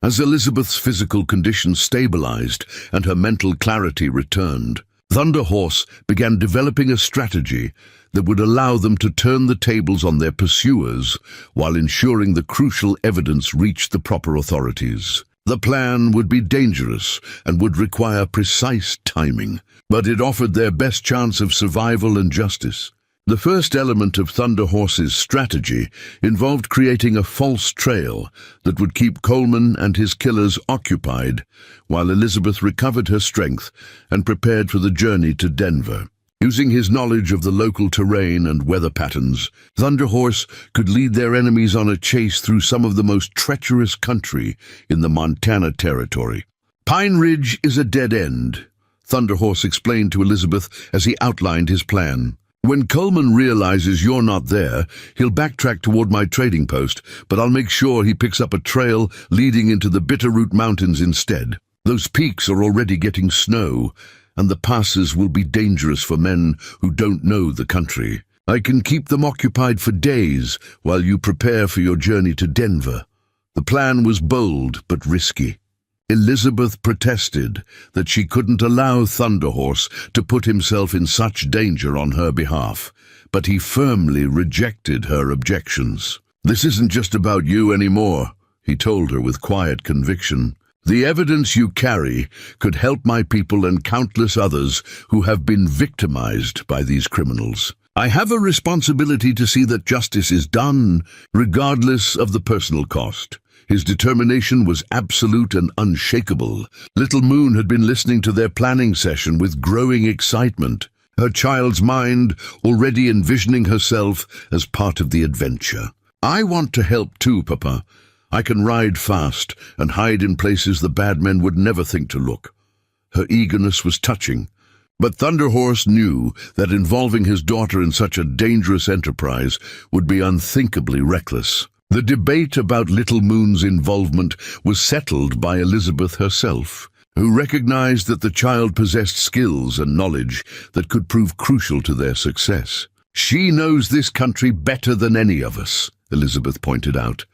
As Elizabeth's physical condition stabilized and her mental clarity returned, Thunderhorse began developing a strategy that would allow them to turn the tables on their pursuers while ensuring the crucial evidence reached the proper authorities. The plan would be dangerous and would require precise timing, but it offered their best chance of survival and justice. The first element of Thunderhorse's strategy involved creating a false trail that would keep Coleman and his killers occupied while Elizabeth recovered her strength and prepared for the journey to Denver. Using his knowledge of the local terrain and weather patterns, Thunderhorse could lead their enemies on a chase through some of the most treacherous country in the Montana Territory. "Pine Ridge is a dead end," Thunderhorse explained to Elizabeth as he outlined his plan. When Coleman realizes you're not there, he'll backtrack toward my trading post, but I'll make sure he picks up a trail leading into the Bitterroot Mountains instead. Those peaks are already getting snow, and the passes will be dangerous for men who don't know the country. I can keep them occupied for days while you prepare for your journey to Denver. The plan was bold but risky. Elizabeth protested that she couldn't allow Thunderhorse to put himself in such danger on her behalf, but he firmly rejected her objections. "This isn't just about you anymore," he told her with quiet conviction. "The evidence you carry could help my people and countless others who have been victimized by these criminals. I have a responsibility to see that justice is done, regardless of the personal cost." His determination was absolute and unshakable. Little Moon had been listening to their planning session with growing excitement, her child's mind already envisioning herself as part of the adventure. "I want to help too, Papa. I can ride fast and hide in places the bad men would never think to look." Her eagerness was touching, but Thunderhorse knew that involving his daughter in such a dangerous enterprise would be unthinkably reckless. The debate about Little Moon's involvement was settled by Elizabeth herself, who recognized that the child possessed skills and knowledge that could prove crucial to their success. "She knows this country better than any of us," Elizabeth pointed out,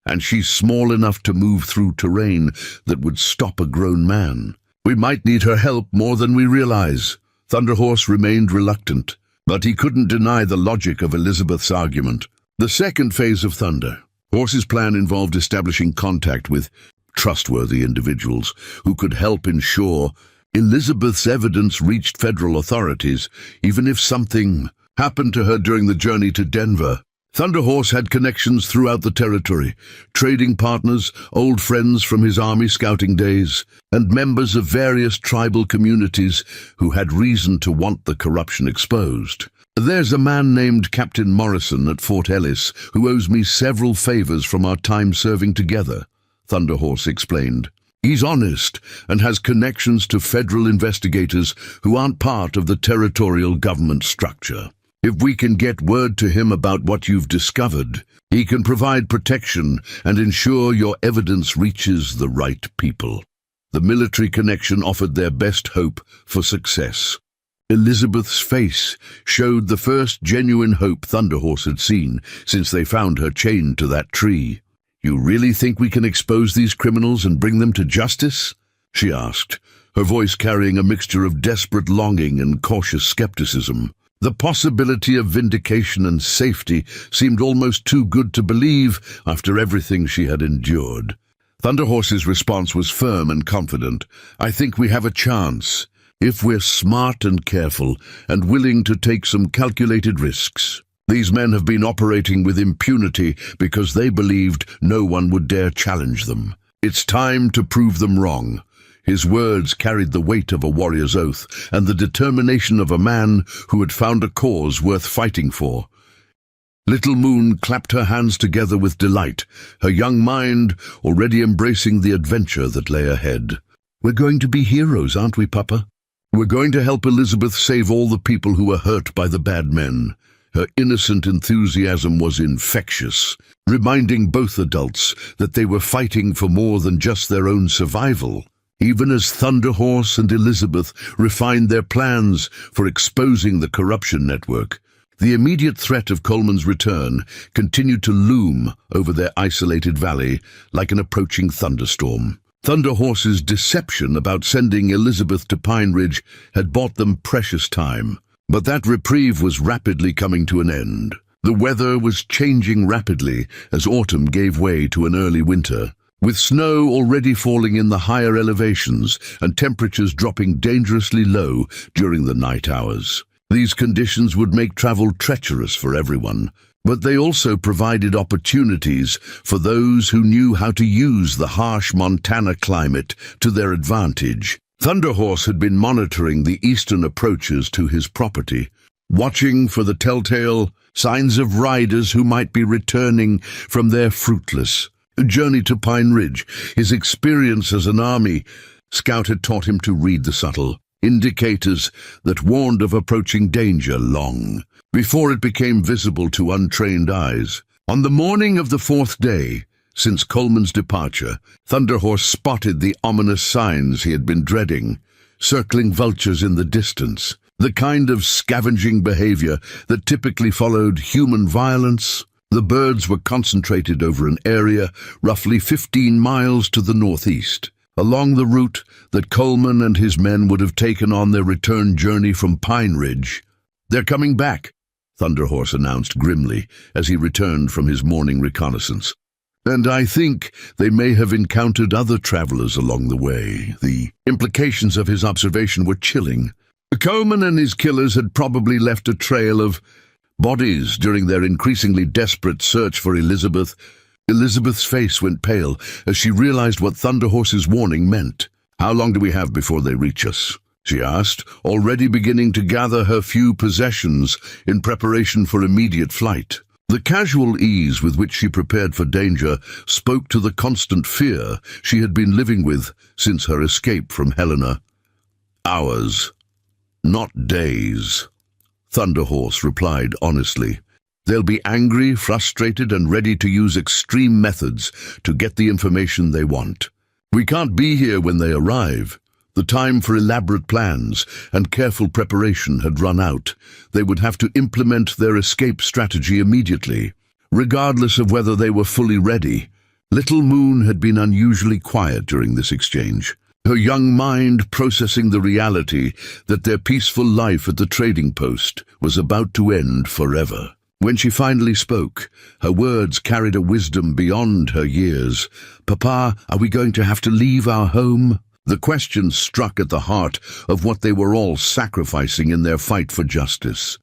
"and she's small enough to move through terrain that would stop a grown man. We might need her help more than we realize." Thunderhorse remained reluctant, but he couldn't deny the logic of Elizabeth's argument. The second phase of Thunderhorse's plan involved establishing contact with trustworthy individuals who could help ensure Elizabeth's evidence reached federal authorities, even if something happened to her during the journey to Denver. Thunderhorse had connections throughout the territory, trading partners, old friends from his army scouting days, and members of various tribal communities who had reason to want the corruption exposed. "There's a man named Captain Morrison at Fort Ellis who owes me several favors from our time serving together," Thunderhorse explained. "He's honest and has connections to federal investigators who aren't part of the territorial government structure. If we can get word to him about what you've discovered, he can provide protection and ensure your evidence reaches the right people." The military connection offered their best hope for success. Elizabeth's face showed the first genuine hope Thunderhorse had seen since they found her chained to that tree. "You really think we can expose these criminals and bring them to justice?" she asked, her voice carrying a mixture of desperate longing and cautious skepticism. The possibility of vindication and safety seemed almost too good to believe after everything she had endured. Thunderhorse's response was firm and confident. "I think we have a chance, if we're smart and careful and willing to take some calculated risks. These men have been operating with impunity because they believed no one would dare challenge them. It's time to prove them wrong." His words carried the weight of a warrior's oath and the determination of a man who had found a cause worth fighting for. Little Moon clapped her hands together with delight, her young mind already embracing the adventure that lay ahead. "We're going to be heroes, aren't we, Papa? We're going to help Elizabeth save all the people who were hurt by the bad men." Her innocent enthusiasm was infectious, reminding both adults that they were fighting for more than just their own survival. Even as Thunderhorse and Elizabeth refined their plans for exposing the corruption network, the immediate threat of Coleman's return continued to loom over their isolated valley like an approaching thunderstorm. Thunderhorse's deception about sending Elizabeth to Pine Ridge had bought them precious time, but that reprieve was rapidly coming to an end. The weather was changing rapidly as autumn gave way to an early winter, with snow already falling in the higher elevations and temperatures dropping dangerously low during the night hours. These conditions would make travel treacherous for everyone, but they also provided opportunities for those who knew how to use the harsh Montana climate to their advantage. Thunderhorse had been monitoring the eastern approaches to his property, watching for the telltale signs of riders who might be returning from their fruitless journey to Pine Ridge. His experience as an army scout had taught him to read the subtle indicators that warned of approaching danger long before it became visible to untrained eyes. On the morning of the fourth day since Coleman's departure, Thunderhorse spotted the ominous signs he had been dreading, circling vultures in the distance, the kind of scavenging behavior that typically followed human violence. The birds were concentrated over an area roughly 15 miles to the northeast, along the route that Coleman and his men would have taken on their return journey from Pine Ridge. "They're coming back," Thunderhorse announced grimly as he returned from his morning reconnaissance. "And I think they may have encountered other travelers along the way." The implications of his observation were chilling. Coleman and his killers had probably left a trail of bodies during their increasingly desperate search for Elizabeth. Elizabeth's face went pale as she realized what Thunderhorse's warning meant. "How long do we have before they reach us?" she asked, already beginning to gather her few possessions in preparation for immediate flight. The casual ease with which she prepared for danger spoke to the constant fear she had been living with since her escape from Helena. "Hours, not days," Thunderhorse replied honestly. "They'll be angry, frustrated, and ready to use extreme methods to get the information they want. We can't be here when they arrive." The time for elaborate plans and careful preparation had run out. They would have to implement their escape strategy immediately, regardless of whether they were fully ready. Little Moon had been unusually quiet during this exchange, her young mind processing the reality that their peaceful life at the trading post was about to end forever. When she finally spoke, her words carried a wisdom beyond her years. "Papa, are we going to have to leave our home?" The question struck at the heart of what they were all sacrificing in their fight for justice.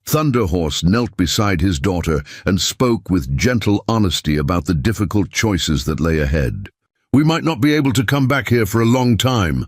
Thunderhorse knelt beside his daughter and spoke with gentle honesty about the difficult choices that lay ahead. "We might not be able to come back here for a long time,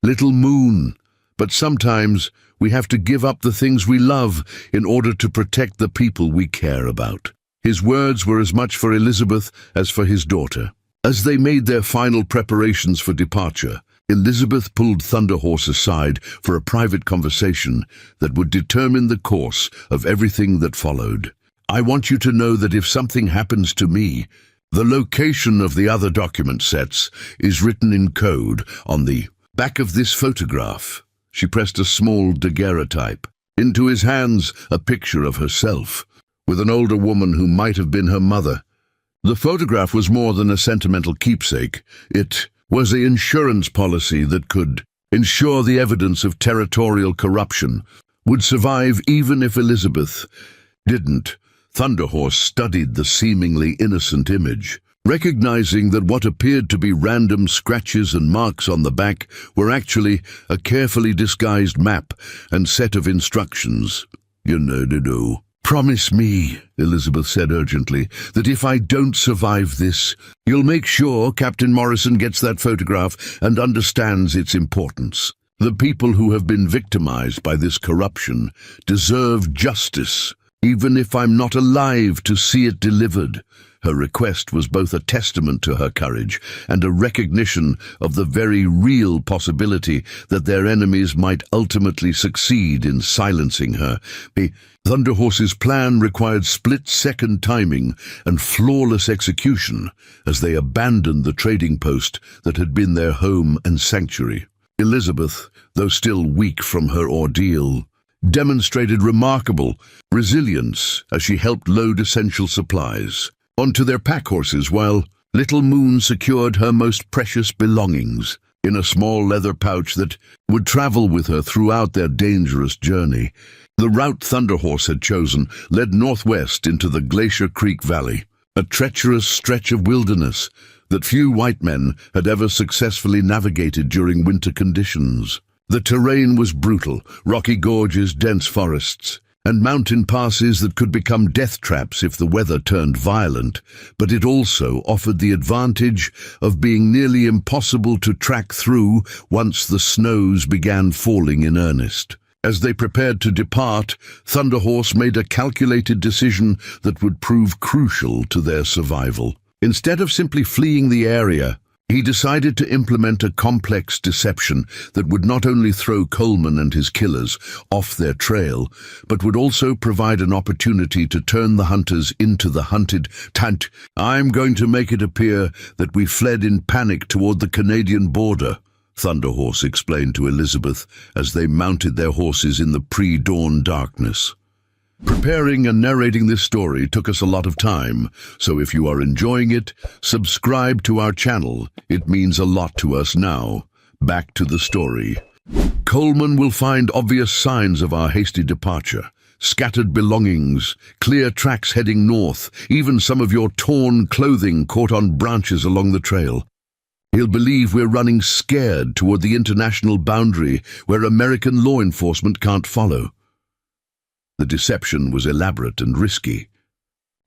Little Moon, but sometimes we have to give up the things we love in order to protect the people we care about." His words were as much for Elizabeth as for his daughter. As they made their final preparations for departure, Elizabeth pulled Thunderhorse aside for a private conversation that would determine the course of everything that followed. "I want you to know that if something happens to me, the location of the other document sets is written in code on the back of this photograph." She pressed a small daguerreotype into his hands, a picture of herself, with an older woman who might have been her mother. The photograph was more than a sentimental keepsake. It was an insurance policy that could ensure the evidence of territorial corruption would survive even if Elizabeth didn't. Thunderhorse studied the seemingly innocent image, recognizing that what appeared to be random scratches and marks on the back were actually a carefully disguised map and set of instructions. "You promise me," Elizabeth said urgently, "that if I don't survive this, you'll make sure Captain Morrison gets that photograph and understands its importance. The people who have been victimized by this corruption deserve justice, even if I'm not alive to see it delivered." Her request was both a testament to her courage and a recognition of the very real possibility that their enemies might ultimately succeed in silencing her. Thunderhorse's plan required split-second timing and flawless execution as they abandoned the trading post that had been their home and sanctuary. Elizabeth, though still weak from her ordeal, demonstrated remarkable resilience as she helped load essential supplies onto their pack horses while Little Moon secured her most precious belongings in a small leather pouch that would travel with her throughout their dangerous journey. The route Thunderhorse had chosen led northwest into the Glacier Creek Valley, a treacherous stretch of wilderness that few white men had ever successfully navigated during winter conditions. The terrain was brutal, rocky gorges, dense forests, and mountain passes that could become death traps if the weather turned violent, but it also offered the advantage of being nearly impossible to track through once the snows began falling in earnest. As they prepared to depart, Thunderhorse made a calculated decision that would prove crucial to their survival. Instead of simply fleeing the area, He decided to implement a complex deception that would not only throw Coleman and his killers off their trail, but would also provide an opportunity to turn the hunters into the hunted. "I'm going to make it appear that we fled in panic toward the Canadian border," Thunderhorse explained to Elizabeth as they mounted their horses in the pre-dawn darkness. Preparing and narrating this story took us a lot of time, so if you are enjoying it, subscribe to our channel. It means a lot to us now. Back to the story. Coleman will find obvious signs of our hasty departure. Scattered belongings, clear tracks heading north, even some of your torn clothing caught on branches along the trail. He'll believe we're running scared toward the international boundary where American law enforcement can't follow. The deception was elaborate and risky.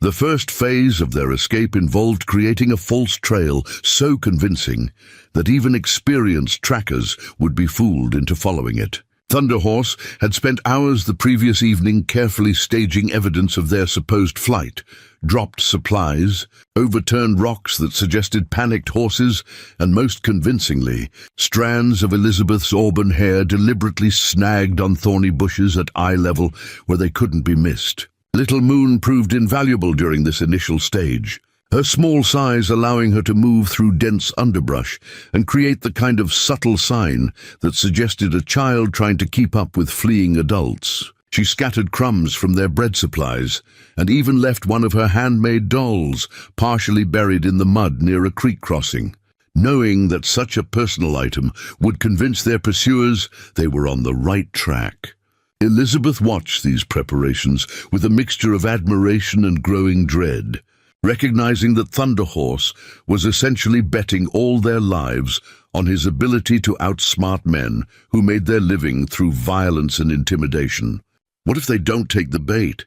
The first phase of their escape involved creating a false trail so convincing that even experienced trackers would be fooled into following it. Thunderhorse had spent hours the previous evening carefully staging evidence of their supposed flight, dropped supplies, overturned rocks that suggested panicked horses, and most convincingly, strands of Elizabeth's auburn hair deliberately snagged on thorny bushes at eye level where they couldn't be missed. Little Moon proved invaluable during this initial stage, her small size allowing her to move through dense underbrush and create the kind of subtle sign that suggested a child trying to keep up with fleeing adults. She scattered crumbs from their bread supplies and even left one of her handmade dolls partially buried in the mud near a creek crossing. Knowing that such a personal item would convince their pursuers they were on the right track. Elizabeth watched these preparations with a mixture of admiration and growing dread, recognizing that Thunderhorse was essentially betting all their lives on his ability to outsmart men who made their living through violence and intimidation. "What if they don't take the bait?"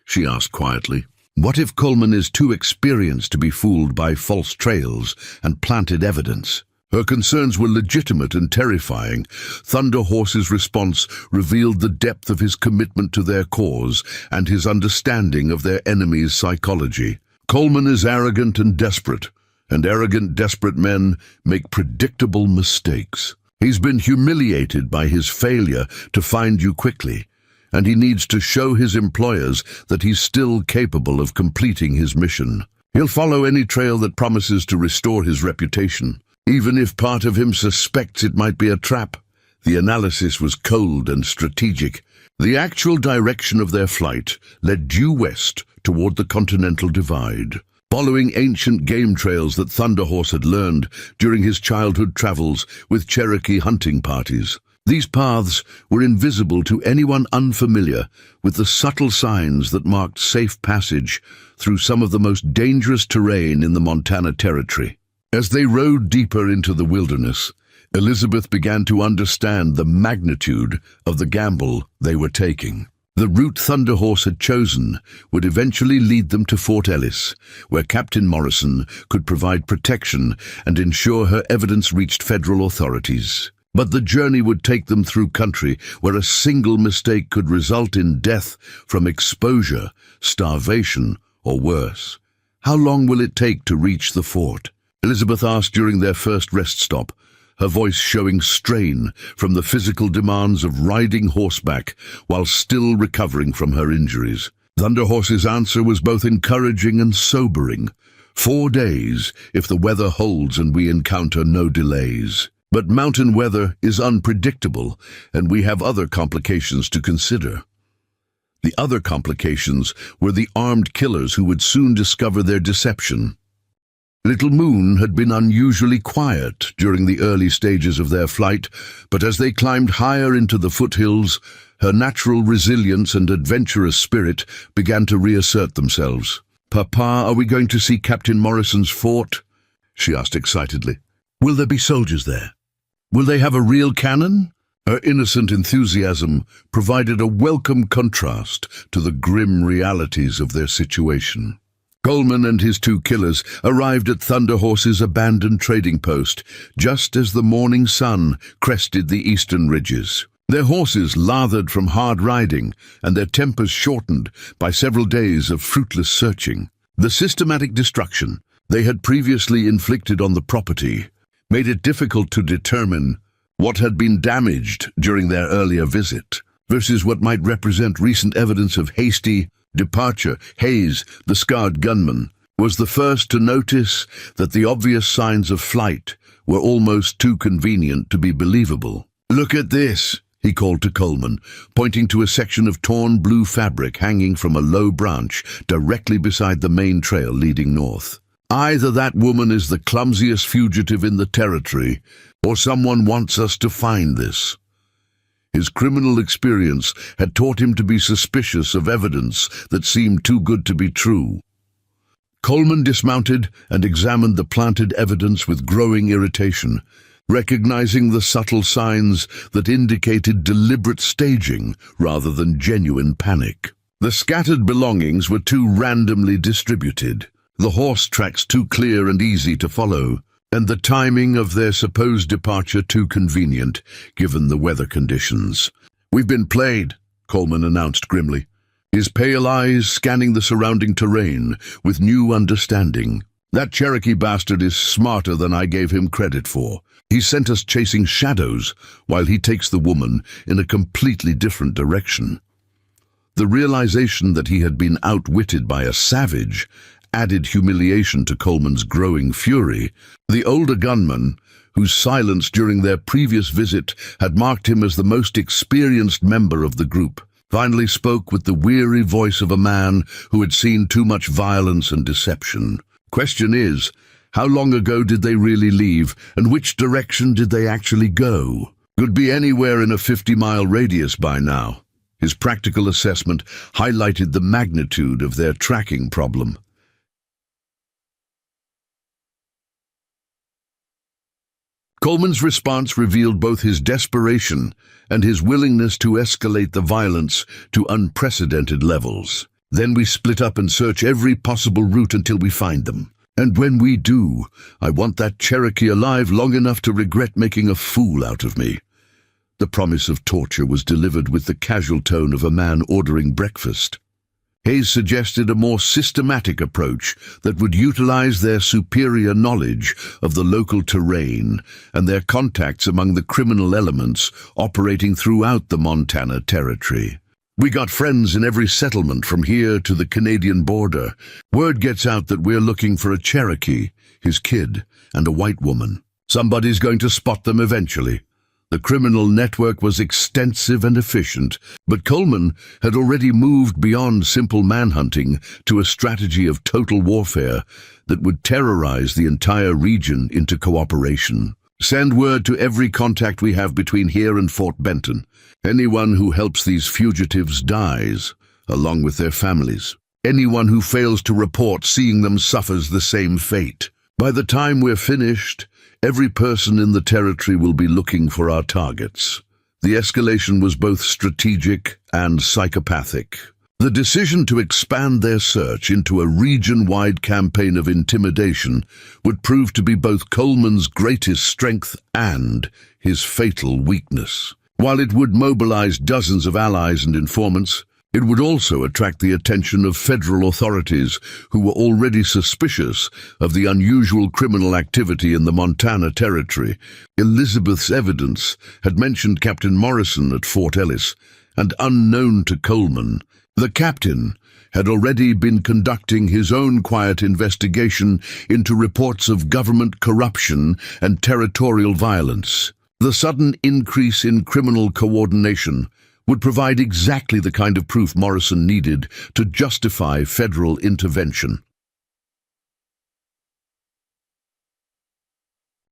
she asked quietly. "What if Coleman is too experienced to be fooled by false trails and planted evidence?" Her concerns were legitimate and terrifying. Thunderhorse's response revealed the depth of his commitment to their cause and his understanding of their enemy's psychology. Coleman is arrogant and desperate, and arrogant, desperate men make predictable mistakes. He's been humiliated by his failure to find you quickly, and he needs to show his employers that he's still capable of completing his mission. He'll follow any trail that promises to restore his reputation, even if part of him suspects it might be a trap. The analysis was cold and strategic. The actual direction of their flight led due west toward the Continental Divide, following ancient game trails that Thunderhorse had learned during his childhood travels with Cherokee hunting parties. These paths were invisible to anyone unfamiliar with the subtle signs that marked safe passage through some of the most dangerous terrain in the Montana Territory. As they rode deeper into the wilderness, Elizabeth began to understand the magnitude of the gamble they were taking. The route Thunderhorse had chosen would eventually lead them to Fort Ellis, where Captain Morrison could provide protection and ensure her evidence reached federal authorities. But the journey would take them through country where a single mistake could result in death from exposure, starvation, or worse. "How long will it take to reach the fort?" Elizabeth asked during their first rest stop, her voice showing strain from the physical demands of riding horseback while still recovering from her injuries. Thunderhorse's answer was both encouraging and sobering. 4 days, if the weather holds and we encounter no delays. But mountain weather is unpredictable, and we have other complications to consider. The other complications were the armed killers who would soon discover their deception. Little Moon had been unusually quiet during the early stages of their flight, but as they climbed higher into the foothills, her natural resilience and adventurous spirit began to reassert themselves. "Papa, are we going to see Captain Morrison's fort?" she asked excitedly. "Will there be soldiers there? Will they have a real cannon?" Her innocent enthusiasm provided a welcome contrast to the grim realities of their situation. Coleman and his 2 killers arrived at Thunderhorse's abandoned trading post just as the morning sun crested the eastern ridges. Their horses lathered from hard riding and their tempers shortened by several days of fruitless searching. The systematic destruction they had previously inflicted on the property made it difficult to determine what had been damaged during their earlier visit versus what might represent recent evidence of hasty departure. Hayes, the scarred gunman, was the first to notice that the obvious signs of flight were almost too convenient to be believable. "Look at this," he called to Coleman, pointing to a section of torn blue fabric hanging from a low branch directly beside the main trail leading north. "Either that woman is the clumsiest fugitive in the territory, or someone wants us to find this." His criminal experience had taught him to be suspicious of evidence that seemed too good to be true. Coleman dismounted and examined the planted evidence with growing irritation, recognizing the subtle signs that indicated deliberate staging rather than genuine panic. The scattered belongings were too randomly distributed, the horse tracks too clear and easy to follow, and the timing of their supposed departure too convenient, given the weather conditions. "We've been played," Coleman announced grimly, his pale eyes scanning the surrounding terrain with new understanding. "That Cherokee bastard is smarter than I gave him credit for. He sent us chasing shadows while he takes the woman in a completely different direction." The realization that he had been outwitted by a savage added humiliation to Coleman's growing fury. The older gunman, whose silence during their previous visit had marked him as the most experienced member of the group, finally spoke with the weary voice of a man who had seen too much violence and deception. "Question is, how long ago did they really leave, and which direction did they actually go? Could be anywhere in a 50-mile radius by now." His practical assessment highlighted the magnitude of their tracking problem. Coleman's response revealed both his desperation and his willingness to escalate the violence to unprecedented levels. "Then we split up and search every possible route until we find them. And when we do, I want that Cherokee alive long enough to regret making a fool out of me." The promise of torture was delivered with the casual tone of a man ordering breakfast. Hayes suggested a more systematic approach that would utilize their superior knowledge of the local terrain and their contacts among the criminal elements operating throughout the Montana Territory. "We got friends in every settlement from here to the Canadian border. Word gets out that we're looking for a Cherokee, his kid, and a white woman. Somebody's going to spot them eventually." The criminal network was extensive and efficient, but Coleman had already moved beyond simple manhunting to a strategy of total warfare that would terrorize the entire region into cooperation. "Send word to every contact we have between here and Fort Benton. Anyone who helps these fugitives dies, along with their families. Anyone who fails to report seeing them suffers the same fate. By the time we're finished, every person in the territory will be looking for our targets." The escalation was both strategic and psychopathic. The decision to expand their search into a region-wide campaign of intimidation would prove to be both Coleman's greatest strength and his fatal weakness. While it would mobilize dozens of allies and informants, it would also attract the attention of federal authorities who were already suspicious of the unusual criminal activity in the Montana Territory. Elizabeth's evidence had mentioned Captain Morrison at Fort Ellis, and unknown to Coleman, the captain had already been conducting his own quiet investigation into reports of government corruption and territorial violence. The sudden increase in criminal coordination would provide exactly the kind of proof Morrison needed to justify federal intervention.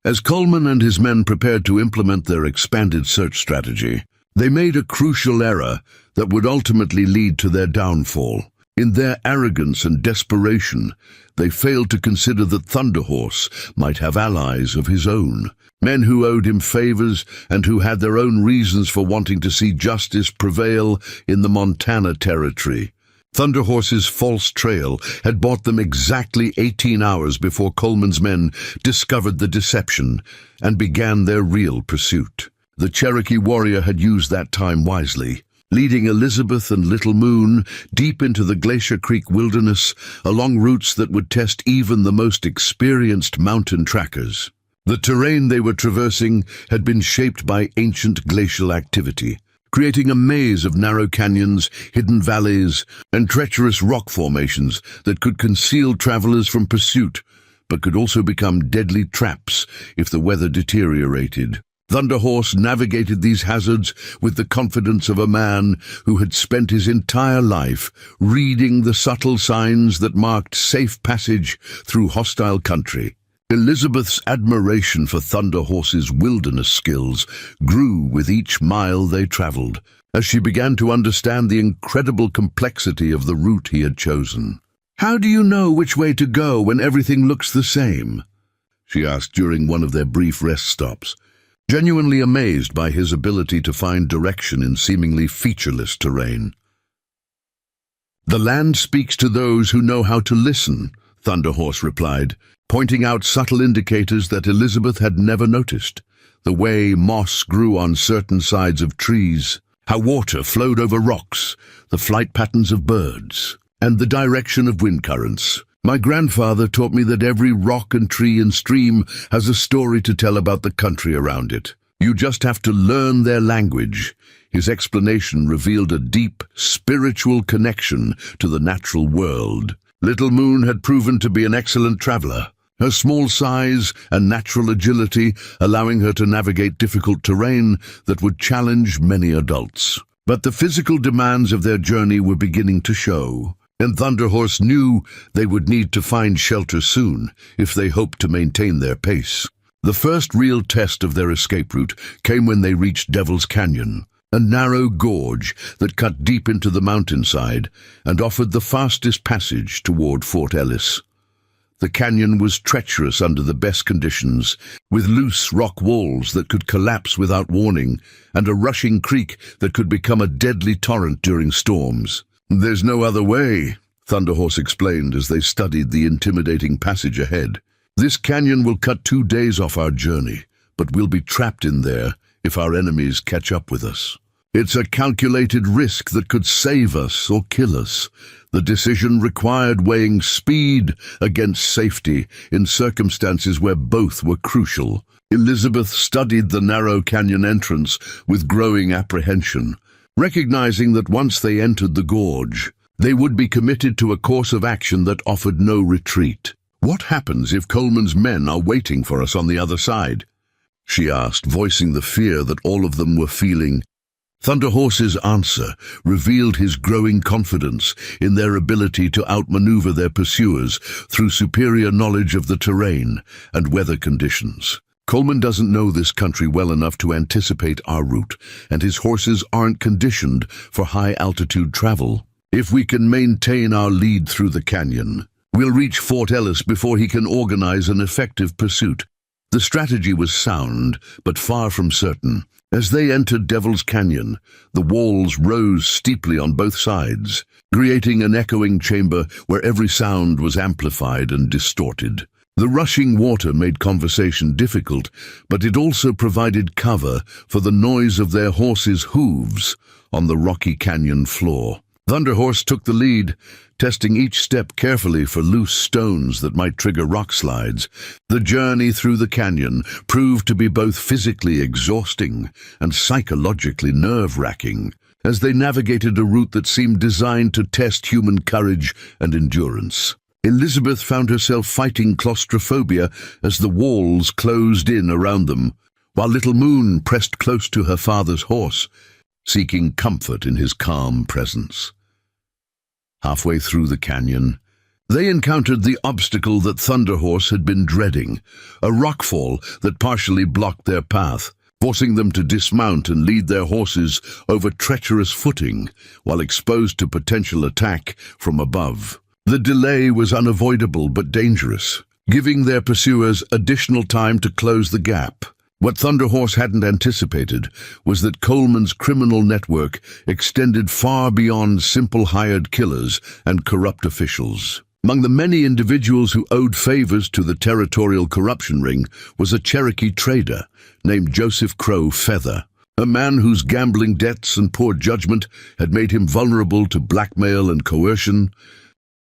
As Coleman and his men prepared to implement their expanded search strategy, they made a crucial error that would ultimately lead to their downfall. In their arrogance and desperation, they failed to consider that Thunderhorse might have allies of his own, men who owed him favors and who had their own reasons for wanting to see justice prevail in the Montana Territory. Thunderhorse's false trail had bought them exactly 18 hours before Coleman's men discovered the deception and began their real pursuit. The Cherokee warrior had used that time wisely, leading Elizabeth and Little Moon deep into the Glacier Creek wilderness along routes that would test even the most experienced mountain trackers. The terrain they were traversing had been shaped by ancient glacial activity, creating a maze of narrow canyons, hidden valleys, and treacherous rock formations that could conceal travelers from pursuit, but could also become deadly traps if the weather deteriorated. Thunder Horse navigated these hazards with the confidence of a man who had spent his entire life reading the subtle signs that marked safe passage through hostile country. Elizabeth's admiration for Thunder Horse's wilderness skills grew with each mile they traveled, as she began to understand the incredible complexity of the route he had chosen. "How do you know which way to go when everything looks the same?" she asked during one of their brief rest stops, genuinely amazed by his ability to find direction in seemingly featureless terrain. "The land speaks to those who know how to listen," Thunder Horse replied, pointing out subtle indicators that Elizabeth had never noticed. The way moss grew on certain sides of trees, how water flowed over rocks, the flight patterns of birds, and the direction of wind currents. "My grandfather taught me that every rock and tree and stream has a story to tell about the country around it. You just have to learn their language." His explanation revealed a deep, spiritual connection to the natural world. Little Moon had proven to be an excellent traveler, her small size and natural agility allowing her to navigate difficult terrain that would challenge many adults. But the physical demands of their journey were beginning to show, and Thunder Horse knew they would need to find shelter soon if they hoped to maintain their pace. The first real test of their escape route came when they reached Devil's Canyon, a narrow gorge that cut deep into the mountainside and offered the fastest passage toward Fort Ellis. The canyon was treacherous under the best conditions, with loose rock walls that could collapse without warning and a rushing creek that could become a deadly torrent during storms. "There's no other way," Thunder Horse explained as they studied the intimidating passage ahead. "This canyon will cut 2 days off our journey, but we'll be trapped in there if our enemies catch up with us. It's a calculated risk that could save us or kill us." The decision required weighing speed against safety in circumstances where both were crucial. Elizabeth studied the narrow canyon entrance with growing apprehension, recognizing that once they entered the gorge, they would be committed to a course of action that offered no retreat. "What happens if Coleman's men are waiting for us on the other side?" she asked, voicing the fear that all of them were feeling. Thunder Horse's answer revealed his growing confidence in their ability to outmaneuver their pursuers through superior knowledge of the terrain and weather conditions. "Coleman doesn't know this country well enough to anticipate our route, and his horses aren't conditioned for high-altitude travel. If we can maintain our lead through the canyon, we'll reach Fort Ellis before he can organize an effective pursuit." The strategy was sound, but far from certain. As they entered Devil's Canyon, the walls rose steeply on both sides, creating an echoing chamber where every sound was amplified and distorted. The rushing water made conversation difficult, but it also provided cover for the noise of their horses' hooves on the rocky canyon floor. Thunder Horse took the lead, testing each step carefully for loose stones that might trigger rock slides. The journey through the canyon proved to be both physically exhausting and psychologically nerve-wracking, as they navigated a route that seemed designed to test human courage and endurance. Elizabeth found herself fighting claustrophobia as the walls closed in around them, while Little Moon pressed close to her father's horse, seeking comfort in his calm presence. Halfway through the canyon, they encountered the obstacle that Thunder Horse had been dreading, a rockfall that partially blocked their path, forcing them to dismount and lead their horses over treacherous footing while exposed to potential attack from above. The delay was unavoidable but dangerous, giving their pursuers additional time to close the gap. What Thunder Horse hadn't anticipated was that Coleman's criminal network extended far beyond simple hired killers and corrupt officials. Among the many individuals who owed favors to the territorial corruption ring was a Cherokee trader named Joseph Crow Feather, a man whose gambling debts and poor judgment had made him vulnerable to blackmail and coercion.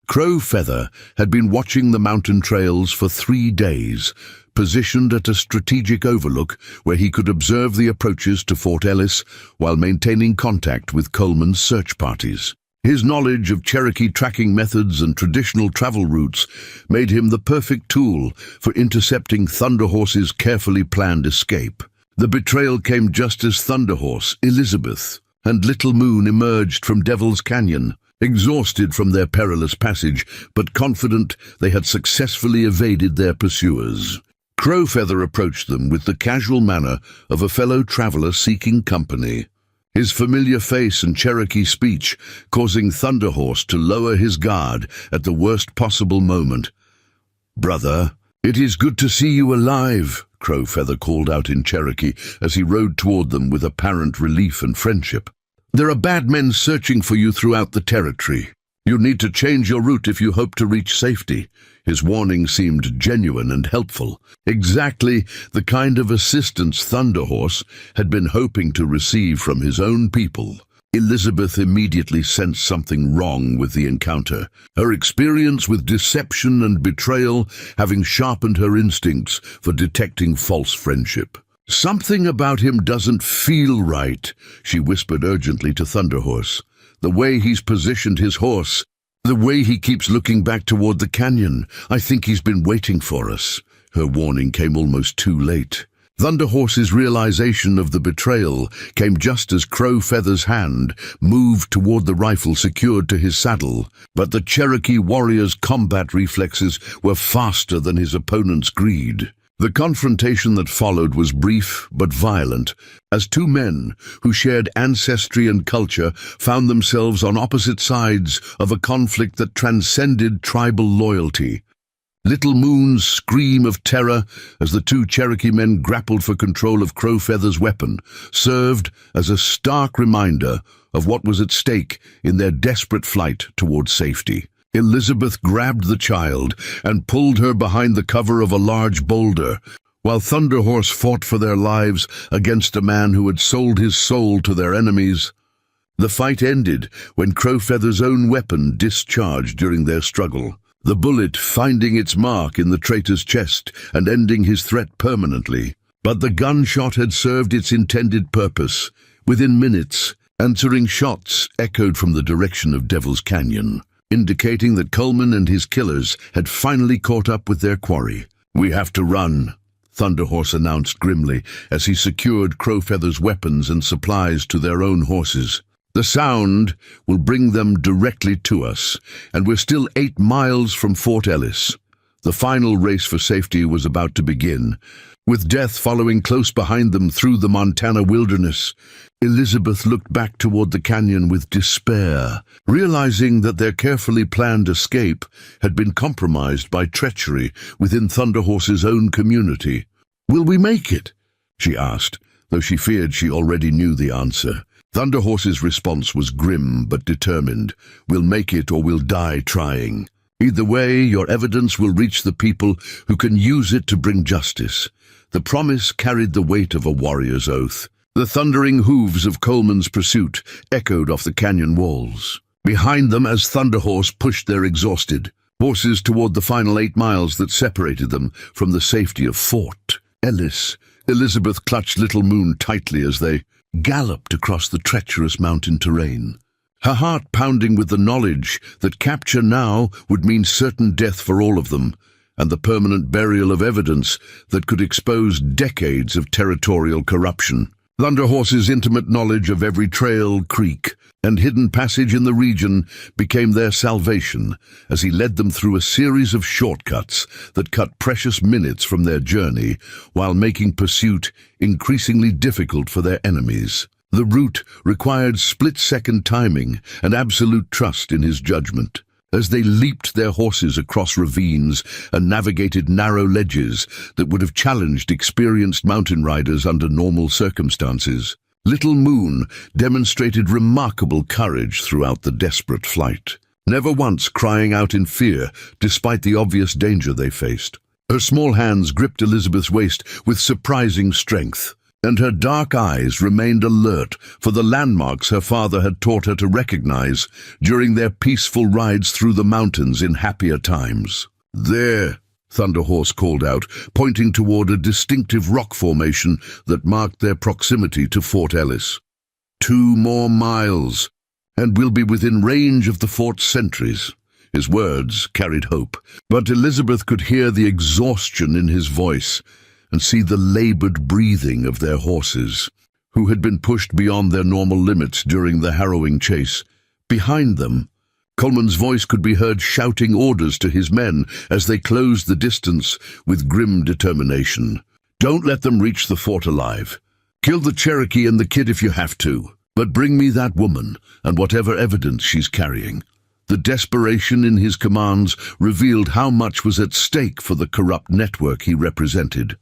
Crow Feather had been watching the mountain trails for 3 days, positioned at a strategic overlook where he could observe the approaches to Fort Ellis while maintaining contact with Coleman's search parties. His knowledge of Cherokee tracking methods and traditional travel routes made him the perfect tool for intercepting Thunder Horse's carefully planned escape. The betrayal came just as Thunder Horse, Elizabeth, and Little Moon emerged from Devil's Canyon, exhausted from their perilous passage, but confident they had successfully evaded their pursuers. Crow Feather approached them with the casual manner of a fellow traveler seeking company, his familiar face and Cherokee speech causing Thunder Horse to lower his guard at the worst possible moment. "Brother, it is good to see you alive," Crow Feather called out in Cherokee as he rode toward them with apparent relief and friendship. "There are bad men searching for you throughout the territory. You need to change your route if you hope to reach safety." His warning seemed genuine and helpful, exactly the kind of assistance Thunder Horse had been hoping to receive from his own people. Elizabeth immediately sensed something wrong with the encounter, her experience with deception and betrayal having sharpened her instincts for detecting false friendship. "Something about him doesn't feel right," she whispered urgently to Thunder Horse. "The way he's positioned his horse, the way he keeps looking back toward the canyon, I think he's been waiting for us." Her warning came almost too late. Thunder Horse's realization of the betrayal came just as Crow Feather's hand moved toward the rifle secured to his saddle, but the Cherokee warrior's combat reflexes were faster than his opponent's greed. The confrontation that followed was brief but violent, as two men who shared ancestry and culture found themselves on opposite sides of a conflict that transcended tribal loyalty. Little Moon's scream of terror as the two Cherokee men grappled for control of Crow Feather's weapon served as a stark reminder of what was at stake in their desperate flight toward safety. Elizabeth grabbed the child and pulled her behind the cover of a large boulder, while Thunder Horse fought for their lives against a man who had sold his soul to their enemies. The fight ended when Crow Feather's own weapon discharged during their struggle, the bullet finding its mark in the traitor's chest and ending his threat permanently. But the gunshot had served its intended purpose. Within minutes, answering shots echoed from the direction of Devil's Canyon, indicating that Coleman and his killers had finally caught up with their quarry. "We have to run," Thunder Horse announced grimly as he secured Crow Feather's weapons and supplies to their own horses. "The sound will bring them directly to us, and we're still 8 miles from Fort Ellis." The final race for safety was about to begin, with death following close behind them through the Montana wilderness. Elizabeth looked back toward the canyon with despair, realizing that their carefully planned escape had been compromised by treachery within Thunder Horse's own community. "Will we make it?" she asked, though she feared she already knew the answer. Thunder Horse's response was grim but determined. "We'll make it or we'll die trying. Either way, your evidence will reach the people who can use it to bring justice." The promise carried the weight of a warrior's oath. The thundering hooves of Coleman's pursuit echoed off the canyon walls. Behind them, as Thunder Horse pushed their exhausted horses toward the final 8 miles that separated them from the safety of Fort Ellis, Elizabeth clutched Little Moon tightly as they galloped across the treacherous mountain terrain, her heart pounding with the knowledge that capture now would mean certain death for all of them, and the permanent burial of evidence that could expose decades of territorial corruption. Thunder Horse's intimate knowledge of every trail, creek, and hidden passage in the region became their salvation as he led them through a series of shortcuts that cut precious minutes from their journey while making pursuit increasingly difficult for their enemies. The route required split-second timing and absolute trust in his judgment. As they leaped their horses across ravines and navigated narrow ledges that would have challenged experienced mountain riders under normal circumstances, Little Moon demonstrated remarkable courage throughout the desperate flight, never once crying out in fear despite the obvious danger they faced. Her small hands gripped Elizabeth's waist with surprising strength. and her dark eyes remained alert for the landmarks her father had taught her to recognize during their peaceful rides through the mountains in happier times. "There," Thunderhorse called out, pointing toward a distinctive rock formation that marked their proximity to Fort Ellis. "2 more miles, and we'll be within range of the fort's sentries." His words carried hope, but Elizabeth could hear the exhaustion in his voice and see the labored breathing of their horses, who had been pushed beyond their normal limits during the harrowing chase. Behind them, Coleman's voice could be heard shouting orders to his men as they closed the distance with grim determination. "Don't let them reach the fort alive. Kill the Cherokee and the kid if you have to, but bring me that woman and whatever evidence she's carrying." The desperation in his commands revealed how much was at stake for the corrupt network he represented.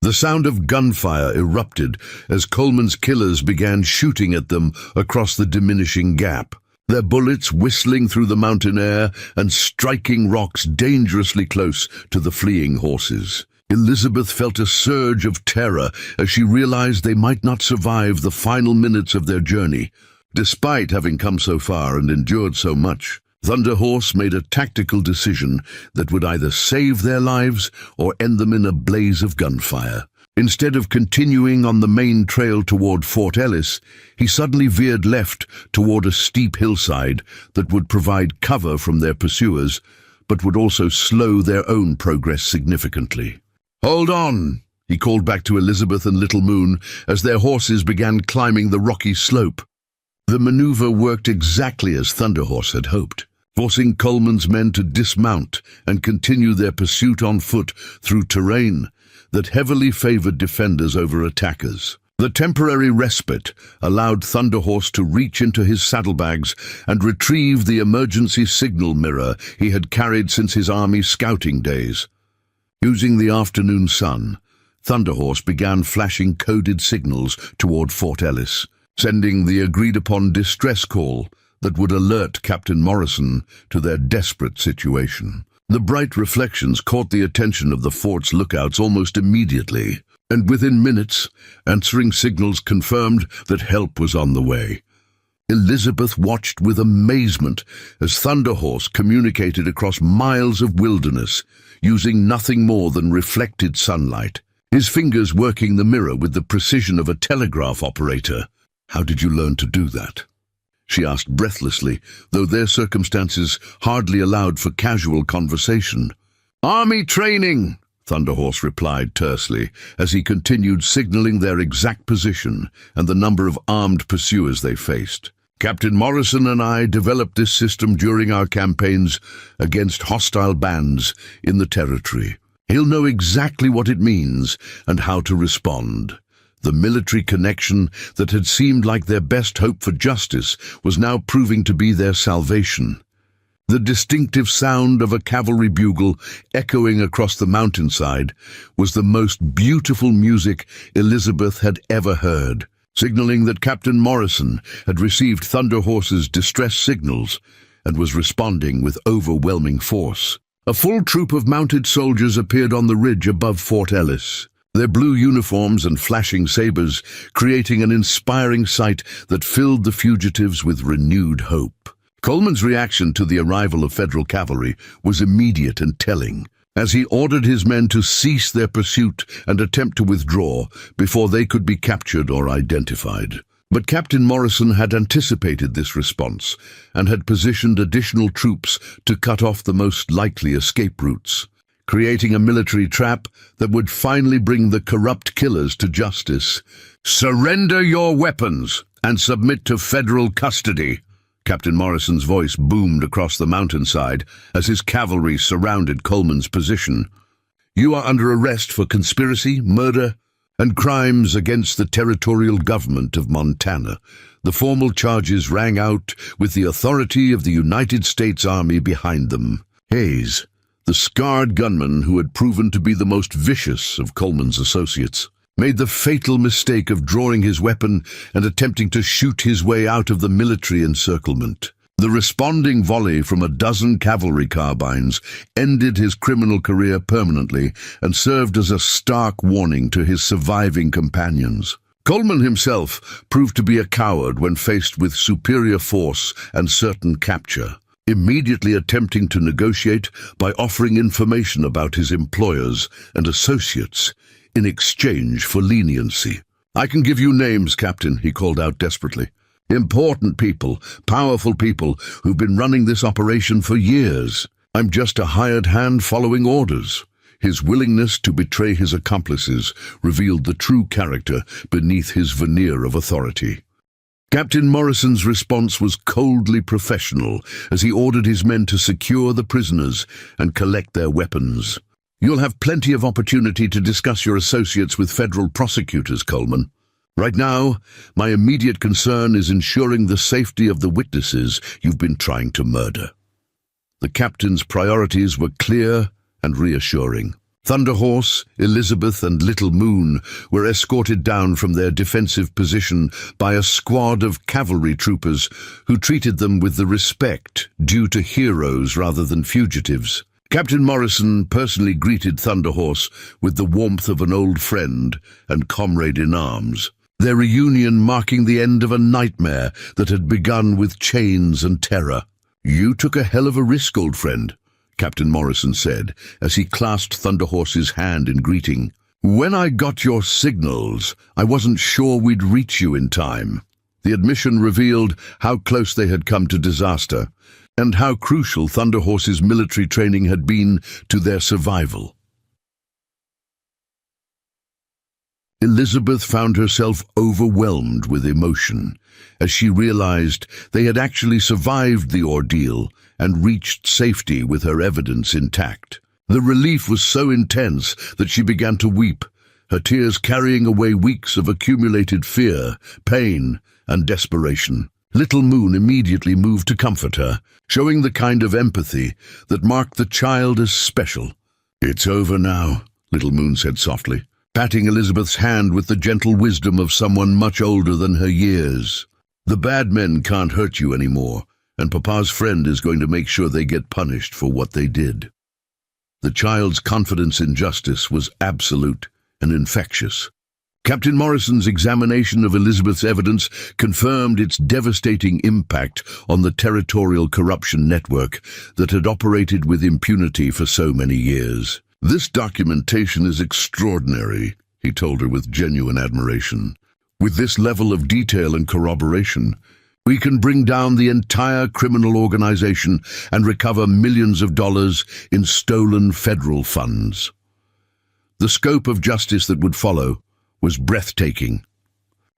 The sound of gunfire erupted as Coleman's killers began shooting at them across the diminishing gap, their bullets whistling through the mountain air and striking rocks dangerously close to the fleeing horses. Elizabeth felt a surge of terror as she realized they might not survive the final minutes of their journey. Despite having come so far and endured so much, Thunderhorse made a tactical decision that would either save their lives or end them in a blaze of gunfire. Instead of continuing on the main trail toward Fort Ellis, he suddenly veered left toward a steep hillside that would provide cover from their pursuers, but would also slow their own progress significantly. "Hold on," he called back to Elizabeth and Little Moon as their horses began climbing the rocky slope. The maneuver worked exactly as Thunderhorse had hoped, forcing Coleman's men to dismount and continue their pursuit on foot through terrain that heavily favored defenders over attackers. The temporary respite allowed Thunderhorse to reach into his saddlebags and retrieve the emergency signal mirror he had carried since his army scouting days. Using the afternoon sun, Thunderhorse began flashing coded signals toward Fort Ellis, sending the agreed-upon distress call that would alert Captain Morrison to their desperate situation. The bright reflections caught the attention of the fort's lookouts almost immediately, and within minutes, answering signals confirmed that help was on the way. Elizabeth watched with amazement as Thunderhorse communicated across miles of wilderness, using nothing more than reflected sunlight, his fingers working the mirror with the precision of a telegraph operator. "How did you learn to do that?" she asked breathlessly, though their circumstances hardly allowed for casual conversation. "Army training," Thunderhorse replied tersely, as he continued signaling their exact position and the number of armed pursuers they faced. "Captain Morrison and I developed this system during our campaigns against hostile bands in the territory. He'll know exactly what it means and how to respond." The military connection that had seemed like their best hope for justice was now proving to be their salvation. The distinctive sound of a cavalry bugle echoing across the mountainside was the most beautiful music Elizabeth had ever heard, signaling that Captain Morrison had received Thunderhorse's distress signals and was responding with overwhelming force. A full troop of mounted soldiers appeared on the ridge above Fort Ellis, their blue uniforms and flashing sabers creating an inspiring sight that filled the fugitives with renewed hope. Coleman's reaction to the arrival of federal cavalry was immediate and telling, as he ordered his men to cease their pursuit and attempt to withdraw before they could be captured or identified. But Captain Morrison had anticipated this response and had positioned additional troops to cut off the most likely escape routes, creating a military trap that would finally bring the corrupt killers to justice. "Surrender your weapons and submit to federal custody," Captain Morrison's voice boomed across the mountainside as his cavalry surrounded Coleman's position. "You are under arrest for conspiracy, murder, and crimes against the territorial government of Montana." The formal charges rang out with the authority of the United States Army behind them. Hayes, the scarred gunman who had proven to be the most vicious of Coleman's associates, made the fatal mistake of drawing his weapon and attempting to shoot his way out of the military encirclement. The responding volley from a dozen cavalry carbines ended his criminal career permanently and served as a stark warning to his surviving companions. Coleman himself proved to be a coward when faced with superior force and certain capture, immediately attempting to negotiate by offering information about his employers and associates in exchange for leniency. "I can give you names, Captain," he called out desperately. "Important people, powerful people who've been running this operation for years. I'm just a hired hand following orders." His willingness to betray his accomplices revealed the true character beneath his veneer of authority. Captain Morrison's response was coldly professional as he ordered his men to secure the prisoners and collect their weapons. "You'll have plenty of opportunity to discuss your associates with federal prosecutors, Coleman. Right now, my immediate concern is ensuring the safety of the witnesses you've been trying to murder." The captain's priorities were clear and reassuring. Thunderhorse, Elizabeth, and Little Moon were escorted down from their defensive position by a squad of cavalry troopers who treated them with the respect due to heroes rather than fugitives. Captain Morrison personally greeted Thunderhorse with the warmth of an old friend and comrade in arms, their reunion marking the end of a nightmare that had begun with chains and terror. "You took a hell of a risk, old friend," Captain Morrison said as he clasped Thunderhorse's hand in greeting. "When I got your signals, I wasn't sure we'd reach you in time." The admission revealed how close they had come to disaster and how crucial Thunderhorse's military training had been to their survival. Elizabeth found herself overwhelmed with emotion as she realized they had actually survived the ordeal and reached safety with her evidence intact. The relief was so intense that she began to weep, her tears carrying away weeks of accumulated fear, pain, and desperation. Little Moon immediately moved to comfort her, showing the kind of empathy that marked the child as special. "It's over now," Little Moon said softly, patting Elizabeth's hand with the gentle wisdom of someone much older than her years. "The bad men can't hurt you anymore, and Papa's friend is going to make sure they get punished for what they did." The child's confidence in justice was absolute and infectious. Captain Morrison's examination of Elizabeth's evidence confirmed its devastating impact on the territorial corruption network that had operated with impunity for so many years. "This documentation is extraordinary," he told her with genuine admiration. "With this level of detail and corroboration, we can bring down the entire criminal organization and recover millions of dollars in stolen federal funds." The scope of justice that would follow was breathtaking.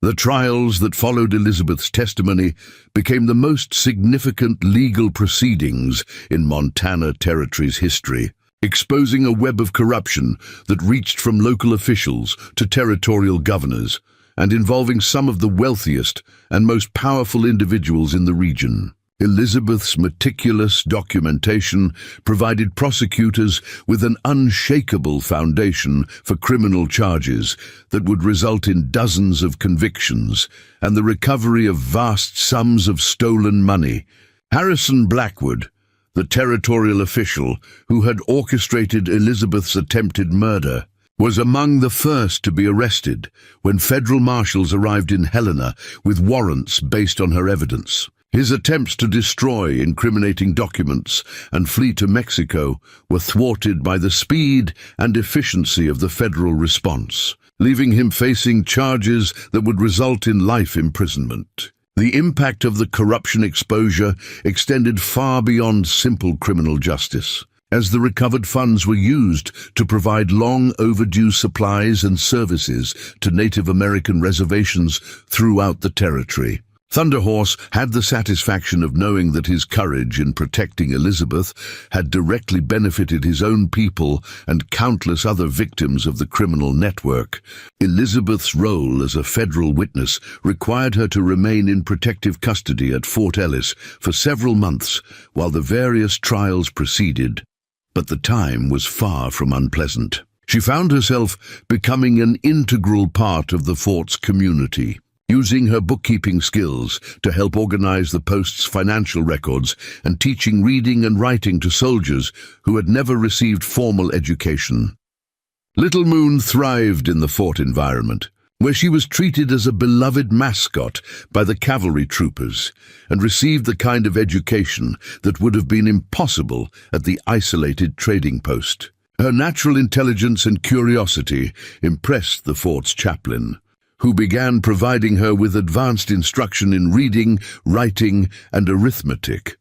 The trials that followed Elizabeth's testimony became the most significant legal proceedings in Montana Territory's history, exposing a web of corruption that reached from local officials to territorial governors and involving some of the wealthiest and most powerful individuals in the region. Elizabeth's meticulous documentation provided prosecutors with an unshakable foundation for criminal charges that would result in dozens of convictions and the recovery of vast sums of stolen money. Harrison Blackwood, the territorial official who had orchestrated Elizabeth's attempted murder, was among the first to be arrested when federal marshals arrived in Helena with warrants based on her evidence. His attempts to destroy incriminating documents and flee to Mexico were thwarted by the speed and efficiency of the federal response, leaving him facing charges that would result in life imprisonment. The impact of the corruption exposure extended far beyond simple criminal justice, as the recovered funds were used to provide long overdue supplies and services to Native American reservations throughout the territory. Thunderhorse had the satisfaction of knowing that his courage in protecting Elizabeth had directly benefited his own people and countless other victims of the criminal network. Elizabeth's role as a federal witness required her to remain in protective custody at Fort Ellis for several months while the various trials proceeded, but the time was far from unpleasant. She found herself becoming an integral part of the fort's community. using her bookkeeping skills to help organize the post's financial records and teaching reading and writing to soldiers who had never received formal education. Little Moon thrived in the fort environment, where she was treated as a beloved mascot by the cavalry troopers and received the kind of education that would have been impossible at the isolated trading post. Her natural intelligence and curiosity impressed the fort's chaplain, who began providing her with advanced instruction in reading, writing, and arithmetic.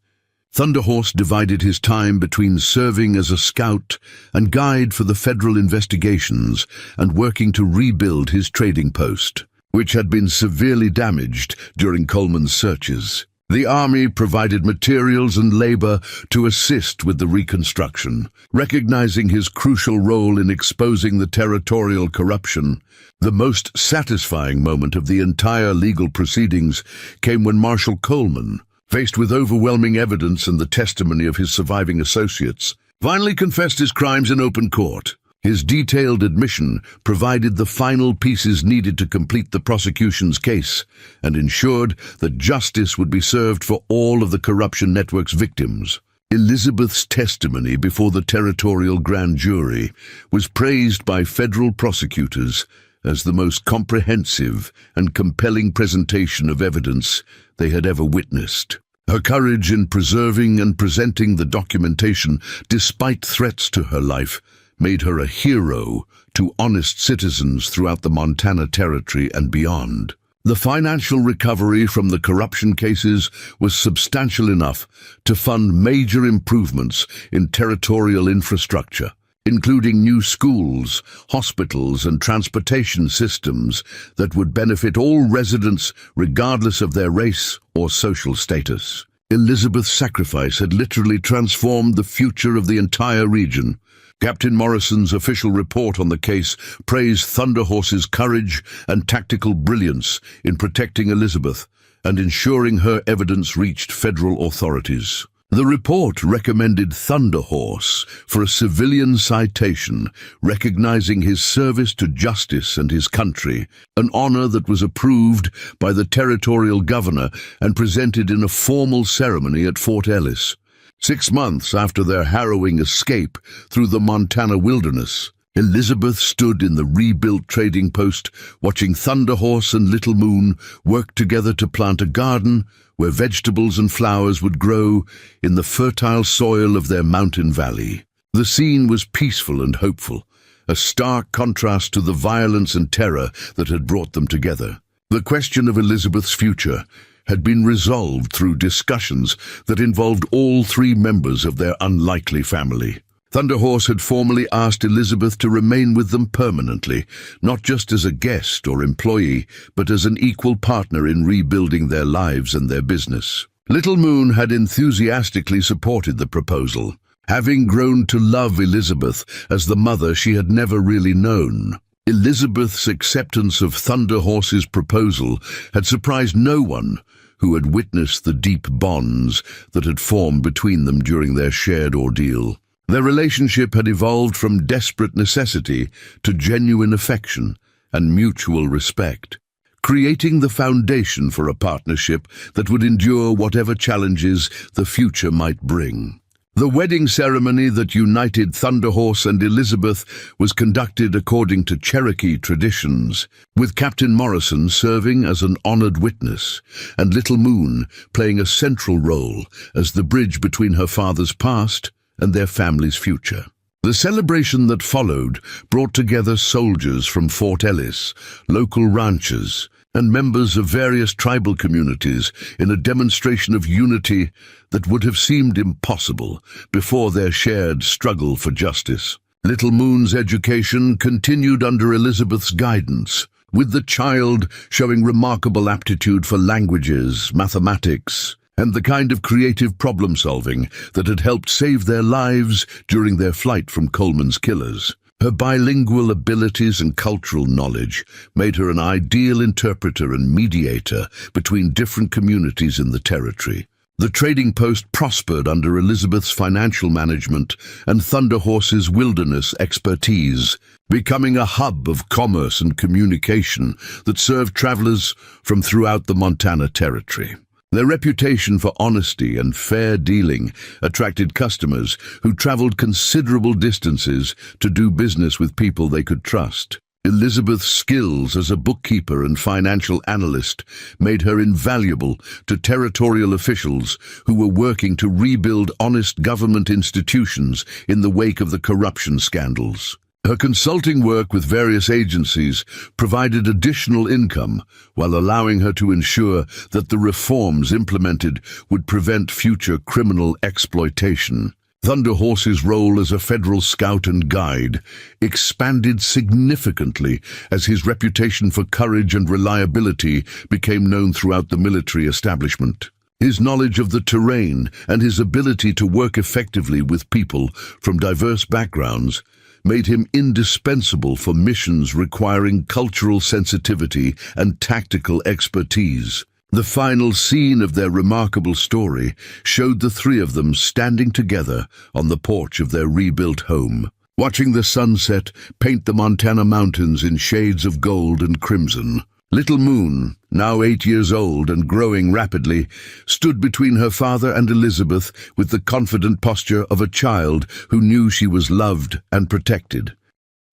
Thunderhorse divided his time between serving as a scout and guide for the federal investigations and working to rebuild his trading post, which had been severely damaged during Coleman's searches. The army provided materials and labor to assist with the reconstruction. Recognizing his crucial role in exposing the territorial corruption, the most satisfying moment of the entire legal proceedings came when Marshal Coleman, faced with overwhelming evidence and the testimony of his surviving associates, finally confessed his crimes in open court. His detailed admission provided the final pieces needed to complete the prosecution's case and ensured that justice would be served for all of the corruption network's victims. Elizabeth's testimony before the territorial grand jury was praised by federal prosecutors as the most comprehensive and compelling presentation of evidence they had ever witnessed. Her courage in preserving and presenting the documentation despite threats to her life made her a hero to honest citizens throughout the Montana Territory and beyond. The financial recovery from the corruption cases was substantial enough to fund major improvements in territorial infrastructure, including new schools, hospitals, and transportation systems that would benefit all residents regardless of their race or social status. Elizabeth's sacrifice had literally transformed the future of the entire region. Captain Morrison's official report on the case praised Thunderhorse's courage and tactical brilliance in protecting Elizabeth and ensuring her evidence reached federal authorities. The report recommended Thunderhorse for a civilian citation, recognizing his service to justice and his country, an honor that was approved by the territorial governor and presented in a formal ceremony at Fort Ellis. 6 months after their harrowing escape through the Montana wilderness, Elizabeth stood in the rebuilt trading post, watching Thunderhorse and Little Moon work together to plant a garden where vegetables and flowers would grow in the fertile soil of their mountain valley. The scene was peaceful and hopeful, a stark contrast to the violence and terror that had brought them together. The question of Elizabeth's future had been resolved through discussions that involved all 3 members of their unlikely family. Thunderhorse had formally asked Elizabeth to remain with them permanently, not just as a guest or employee, but as an equal partner in rebuilding their lives and their business. Little Moon had enthusiastically supported the proposal, having grown to love Elizabeth as the mother she had never really known. Elizabeth's acceptance of Thunderhorse's proposal had surprised no one who had witnessed the deep bonds that had formed between them during their shared ordeal. Their relationship had evolved from desperate necessity to genuine affection and mutual respect, creating the foundation for a partnership that would endure whatever challenges the future might bring. The wedding ceremony that united Thunderhorse and Elizabeth was conducted according to Cherokee traditions, with Captain Morrison serving as an honored witness and Little Moon playing a central role as the bridge between her father's past and their family's future. The celebration that followed brought together soldiers from Fort Ellis, local ranchers, and members of various tribal communities in a demonstration of unity that would have seemed impossible before their shared struggle for justice. Little Moon's education continued under Elizabeth's guidance, with the child showing remarkable aptitude for languages, mathematics, and the kind of creative problem-solving that had helped save their lives during their flight from Coleman's killers. Her bilingual abilities and cultural knowledge made her an ideal interpreter and mediator between different communities in the territory. The trading post prospered under Elizabeth's financial management and Thunder Horse's wilderness expertise, becoming a hub of commerce and communication that served travelers from throughout the Montana Territory. Their reputation for honesty and fair dealing attracted customers who traveled considerable distances to do business with people they could trust. Elizabeth's skills as a bookkeeper and financial analyst made her invaluable to territorial officials who were working to rebuild honest government institutions in the wake of the corruption scandals. Her consulting work with various agencies provided additional income while allowing her to ensure that the reforms implemented would prevent future criminal exploitation. Thunder Horse's role as a federal scout and guide expanded significantly as his reputation for courage and reliability became known throughout the military establishment. His knowledge of the terrain and his ability to work effectively with people from diverse backgrounds made him indispensable for missions requiring cultural sensitivity and tactical expertise. The final scene of their remarkable story showed the three of them standing together on the porch of their rebuilt home, watching the sunset paint the Montana mountains in shades of gold and crimson. Little Moon, now 8 years old and growing rapidly, stood between her father and Elizabeth with the confident posture of a child who knew she was loved and protected.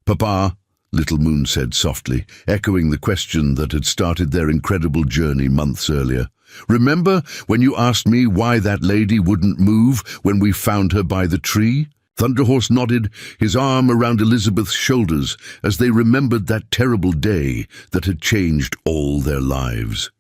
"Papa," Little Moon said softly, echoing the question that had started their incredible journey months earlier. "Remember when you asked me why that lady wouldn't move when we found her by the tree?" Thunder Horse nodded, his arm around Elizabeth's shoulders as they remembered that terrible day that had changed all their lives.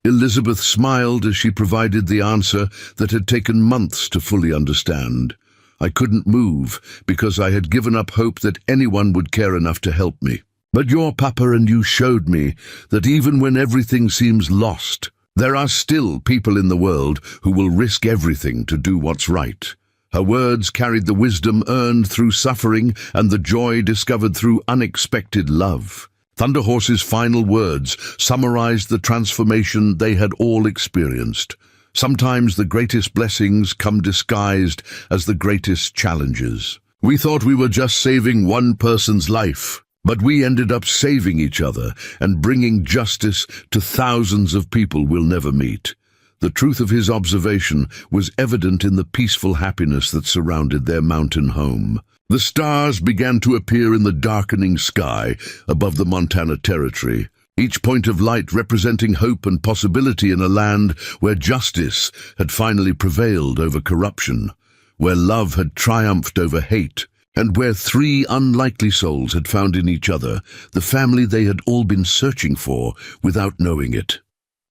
Elizabeth smiled as she provided the answer that had taken months to fully understand. "I couldn't move because I had given up hope that anyone would care enough to help me. But your papa and you showed me that even when everything seems lost, there are still people in the world who will risk everything to do what's right." Her words carried the wisdom earned through suffering and the joy discovered through unexpected love. Thunder Horse's final words summarized the transformation they had all experienced. Sometimes the greatest blessings come disguised as the greatest challenges. We thought we were just saving one person's life, but we ended up saving each other and bringing justice to thousands of people we'll never meet. The truth of his observation was evident in the peaceful happiness that surrounded their mountain home. The stars began to appear in the darkening sky above the Montana Territory, each point of light representing hope and possibility in a land where justice had finally prevailed over corruption, where love had triumphed over hate, and where three unlikely souls had found in each other the family they had all been searching for without knowing it.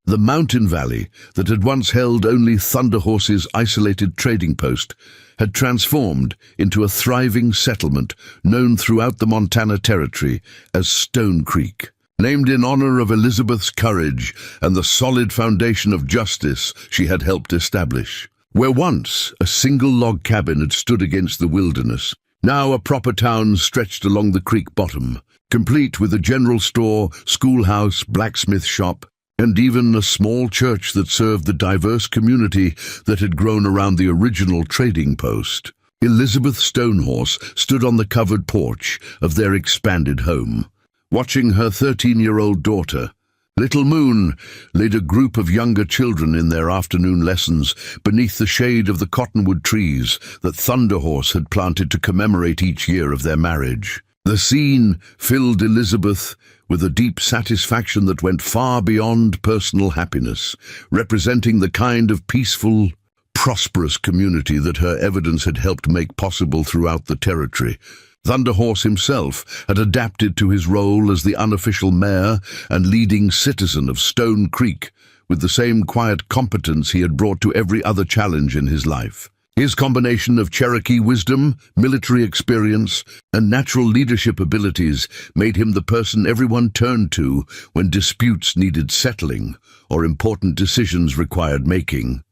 The mountain valley that had once held only Thunder Horse's isolated trading post had transformed into a thriving settlement known throughout the Montana Territory as Stone Creek. Named in honor of Elizabeth's courage and the solid foundation of justice she had helped establish. Where once a single log cabin had stood against the wilderness, now a proper town stretched along the creek bottom, complete with a general store, schoolhouse, blacksmith shop, and even a small church that served the diverse community that had grown around the original trading post. Elizabeth Stonehorse stood on the covered porch of their expanded home, watching her 13-year-old daughter. Little Moon led a group of younger children in their afternoon lessons beneath the shade of the cottonwood trees that Thunder Horse had planted to commemorate each year of their marriage. The scene filled Elizabeth with a deep satisfaction that went far beyond personal happiness, representing the kind of peaceful, prosperous community that her evidence had helped make possible throughout the territory. Thunder Horse himself had adapted to his role as the unofficial mayor and leading citizen of Stone Creek with the same quiet competence he had brought to every other challenge in his life. His combination of Cherokee wisdom, military experience, and natural leadership abilities made him the person everyone turned to when disputes needed settling or important decisions required making.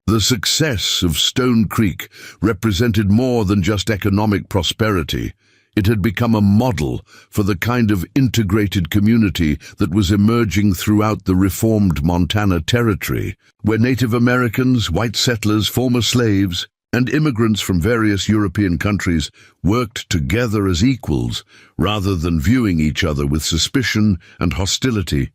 The success of Stone Creek represented more than just economic prosperity. It had become a model for the kind of integrated community that was emerging throughout the reformed Montana Territory, where Native Americans, white settlers, former slaves, and immigrants from various European countries worked together as equals rather than viewing each other with suspicion and hostility.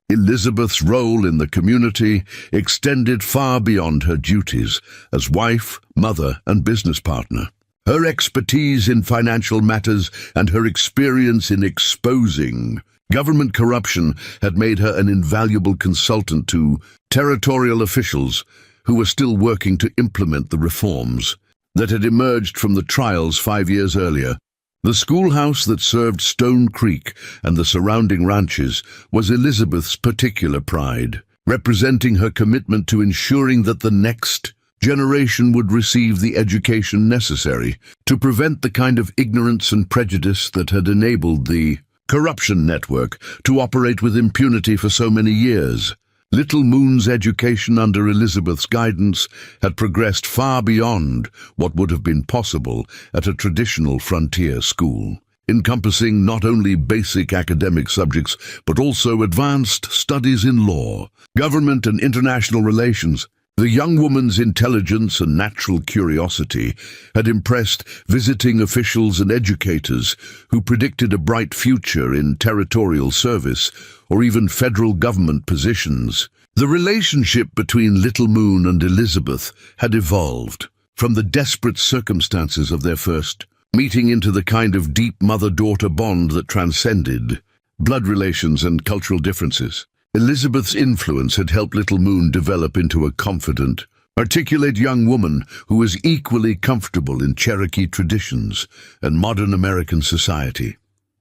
Elizabeth's role in the community extended far beyond her duties as wife, mother, and business partner. Her expertise in financial matters and her experience in exposing government corruption had made her an invaluable consultant to territorial officials who were still working to implement the reforms that had emerged from the trials 5 years earlier. The schoolhouse that served Stone Creek and the surrounding ranches was Elizabeth's particular pride, representing her commitment to ensuring that the next generation would receive the education necessary to prevent the kind of ignorance and prejudice that had enabled the corruption network to operate with impunity for so many years. Little Moon's education under Elizabeth's guidance had progressed far beyond what would have been possible at a traditional frontier school, encompassing not only basic academic subjects but also advanced studies in law, government, and international relations. The young woman's intelligence and natural curiosity had impressed visiting officials and educators who predicted a bright future in territorial service or even federal government positions. The relationship between Little Moon and Elizabeth had evolved from the desperate circumstances of their first meeting into the kind of deep mother-daughter bond that transcended blood relations and cultural differences. Elizabeth's influence had helped Little Moon develop into a confident, articulate young woman who was equally comfortable in Cherokee traditions and modern American society.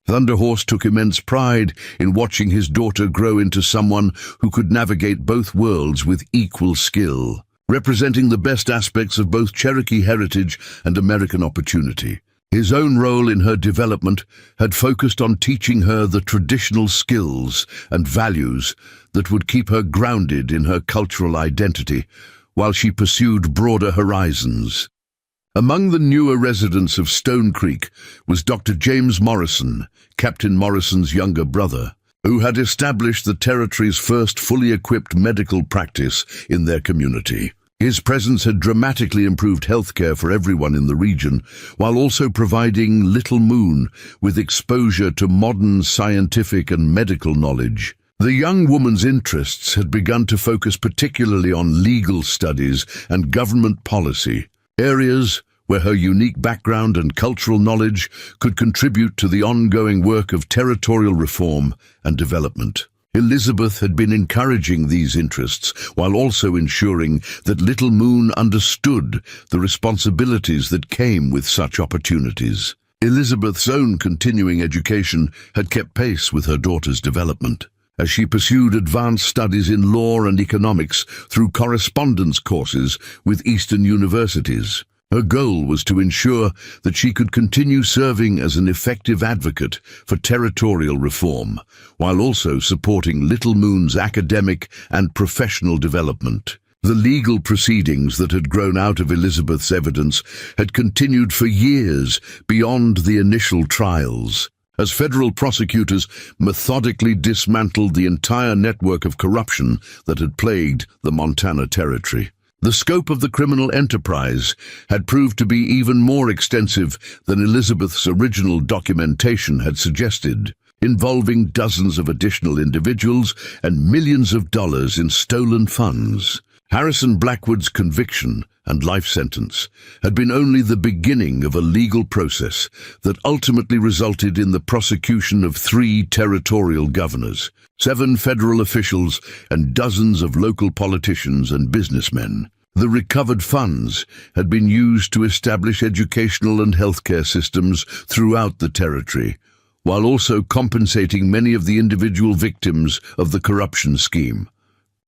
Thunderhorse took immense pride in watching his daughter grow into someone who could navigate both worlds with equal skill, representing the best aspects of both Cherokee heritage and American opportunity. His own role in her development had focused on teaching her the traditional skills and values that would keep her grounded in her cultural identity while she pursued broader horizons. Among the newer residents of Stone Creek was Dr. James Morrison, Captain Morrison's younger brother, who had established the territory's first fully equipped medical practice in their community. His presence had dramatically improved healthcare for everyone in the region, while also providing Little Moon with exposure to modern scientific and medical knowledge. The young woman's interests had begun to focus particularly on legal studies and government policy, areas where her unique background and cultural knowledge could contribute to the ongoing work of territorial reform and development. Elizabeth had been encouraging these interests while also ensuring that Little Moon understood the responsibilities that came with such opportunities. Elizabeth's own continuing education had kept pace with her daughter's development, as she pursued advanced studies in law and economics through correspondence courses with Eastern universities. Her goal was to ensure that she could continue serving as an effective advocate for territorial reform, while also supporting Little Moon's academic and professional development. The legal proceedings that had grown out of Elizabeth's evidence had continued for years beyond the initial trials, as federal prosecutors methodically dismantled the entire network of corruption that had plagued the Montana Territory. The scope of the criminal enterprise had proved to be even more extensive than Elizabeth's original documentation had suggested, involving dozens of additional individuals and millions of dollars in stolen funds. Harrison Blackwood's conviction and life sentence had been only the beginning of a legal process that ultimately resulted in the prosecution of 3 territorial governors, 7 federal officials, and dozens of local politicians and businessmen. The recovered funds had been used to establish educational and healthcare systems throughout the territory, while also compensating many of the individual victims of the corruption scheme.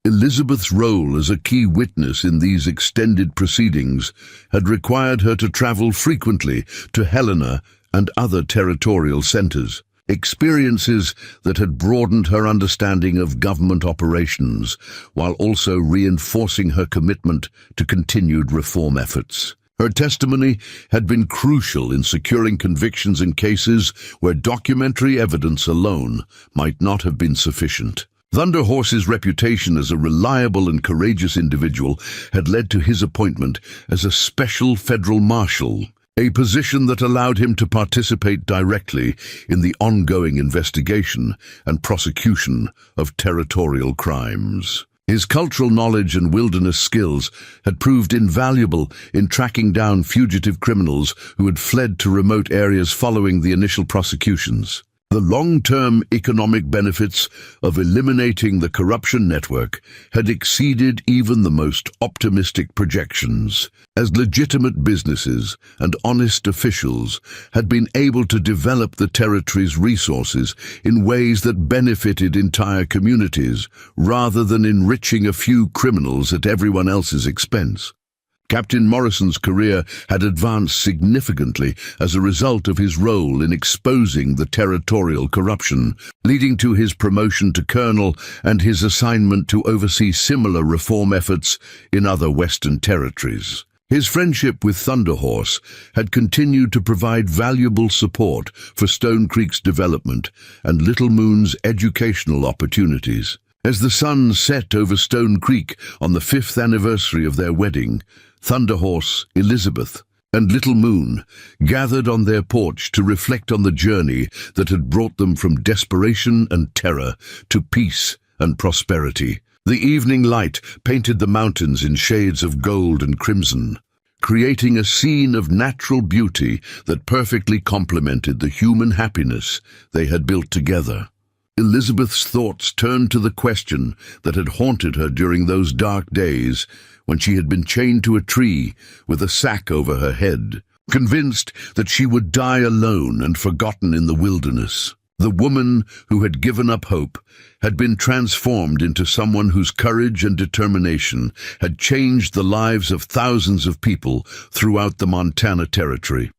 Elizabeth's role as a key witness in these extended proceedings had required her to travel frequently to Helena and other territorial centers, experiences that had broadened her understanding of government operations, while also reinforcing her commitment to continued reform efforts. Her testimony had been crucial in securing convictions in cases where documentary evidence alone might not have been sufficient. Thunder Horse's reputation as a reliable and courageous individual had led to his appointment as a special federal marshal, a position that allowed him to participate directly in the ongoing investigation and prosecution of territorial crimes. His cultural knowledge and wilderness skills had proved invaluable in tracking down fugitive criminals who had fled to remote areas following the initial prosecutions. The long-term economic benefits of eliminating the corruption network had exceeded even the most optimistic projections, as legitimate businesses and honest officials had been able to develop the territory's resources in ways that benefited entire communities, rather than enriching a few criminals at everyone else's expense. Captain Morrison's career had advanced significantly as a result of his role in exposing the territorial corruption, leading to his promotion to colonel and his assignment to oversee similar reform efforts in other Western territories. His friendship with Thunder Horse had continued to provide valuable support for Stone Creek's development and Little Moon's educational opportunities. As the sun set over Stone Creek on the 5th anniversary of their wedding, Thunder Horse, Elizabeth, and Little Moon gathered on their porch to reflect on the journey that had brought them from desperation and terror to peace and prosperity. The evening light painted the mountains in shades of gold and crimson, creating a scene of natural beauty that perfectly complemented the human happiness they had built together. Elizabeth's thoughts turned to the question that had haunted her during those dark days when she had been chained to a tree with a sack over her head, convinced that she would die alone and forgotten in the wilderness. The woman who had given up hope had been transformed into someone whose courage and determination had changed the lives of thousands of people throughout the Montana Territory.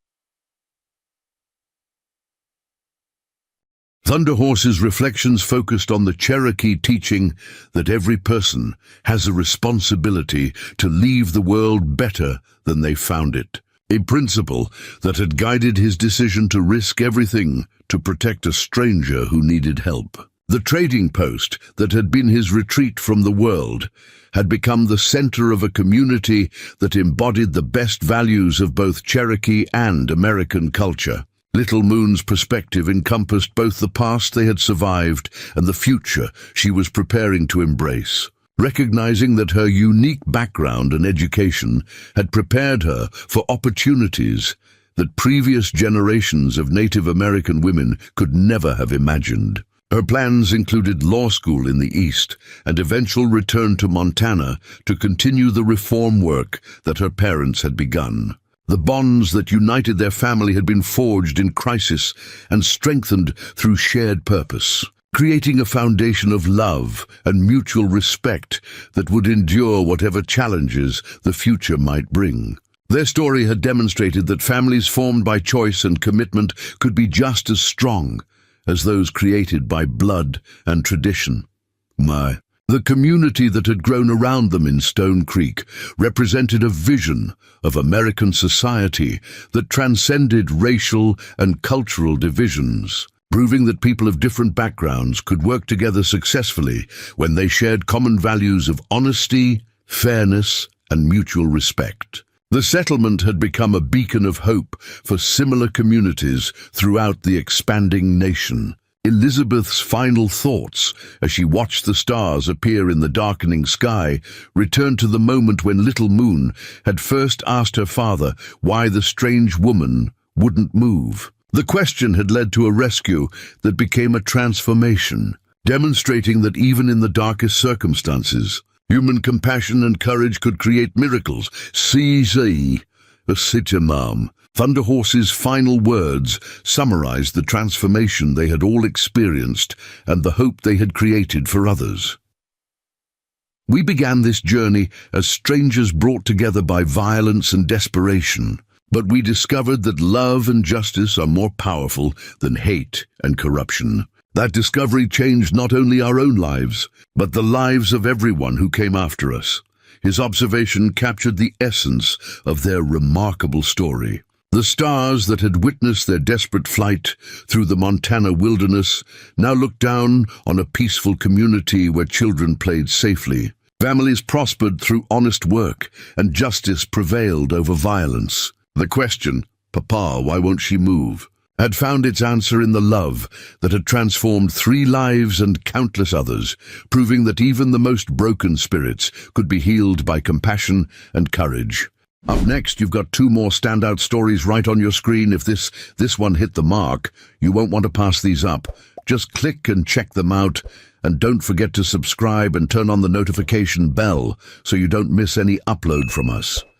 Thunder Horse's reflections focused on the Cherokee teaching that every person has a responsibility to leave the world better than they found it, a principle that had guided his decision to risk everything to protect a stranger who needed help. The trading post that had been his retreat from the world had become the center of a community that embodied the best values of both Cherokee and American culture. Little Moon's perspective encompassed both the past they had survived and the future she was preparing to embrace. Recognizing that her unique background and education had prepared her for opportunities that previous generations of Native American women could never have imagined. Her plans included law school in the East and eventual return to Montana to continue the reform work that her parents had begun. The bonds that united their family had been forged in crisis and strengthened through shared purpose, creating a foundation of love and mutual respect that would endure whatever challenges the future might bring. Their story had demonstrated that families formed by choice and commitment could be just as strong as those created by blood and tradition. The community that had grown around them in Stone Creek represented a vision of American society that transcended racial and cultural divisions, proving that people of different backgrounds could work together successfully when they shared common values of honesty, fairness, and mutual respect. The settlement had become a beacon of hope for similar communities throughout the expanding nation. Elizabeth's final thoughts, as she watched the stars appear in the darkening sky, returned to the moment when Little Moon had first asked her father why the strange woman wouldn't move. The question had led to a rescue that became a transformation, demonstrating that even in the darkest circumstances, human compassion and courage could create miracles. CZ, a sitamam. Thunder Horse's final words summarized the transformation they had all experienced and the hope they had created for others. We began this journey as strangers brought together by violence and desperation, but we discovered that love and justice are more powerful than hate and corruption. That discovery changed not only our own lives, but the lives of everyone who came after us. His observation captured the essence of their remarkable story. The stars that had witnessed their desperate flight through the Montana wilderness now looked down on a peaceful community where children played safely. Families prospered through honest work, and justice prevailed over violence. The question, "Papa, why won't she move?" had found its answer in the love that had transformed 3 lives and countless others, proving that even the most broken spirits could be healed by compassion and courage. Up next, you've got 2 more standout stories right on your screen. If this one hit the mark, you won't want to pass these up. Just click and check them out, and don't forget to subscribe and turn on the notification bell so you don't miss any upload from us.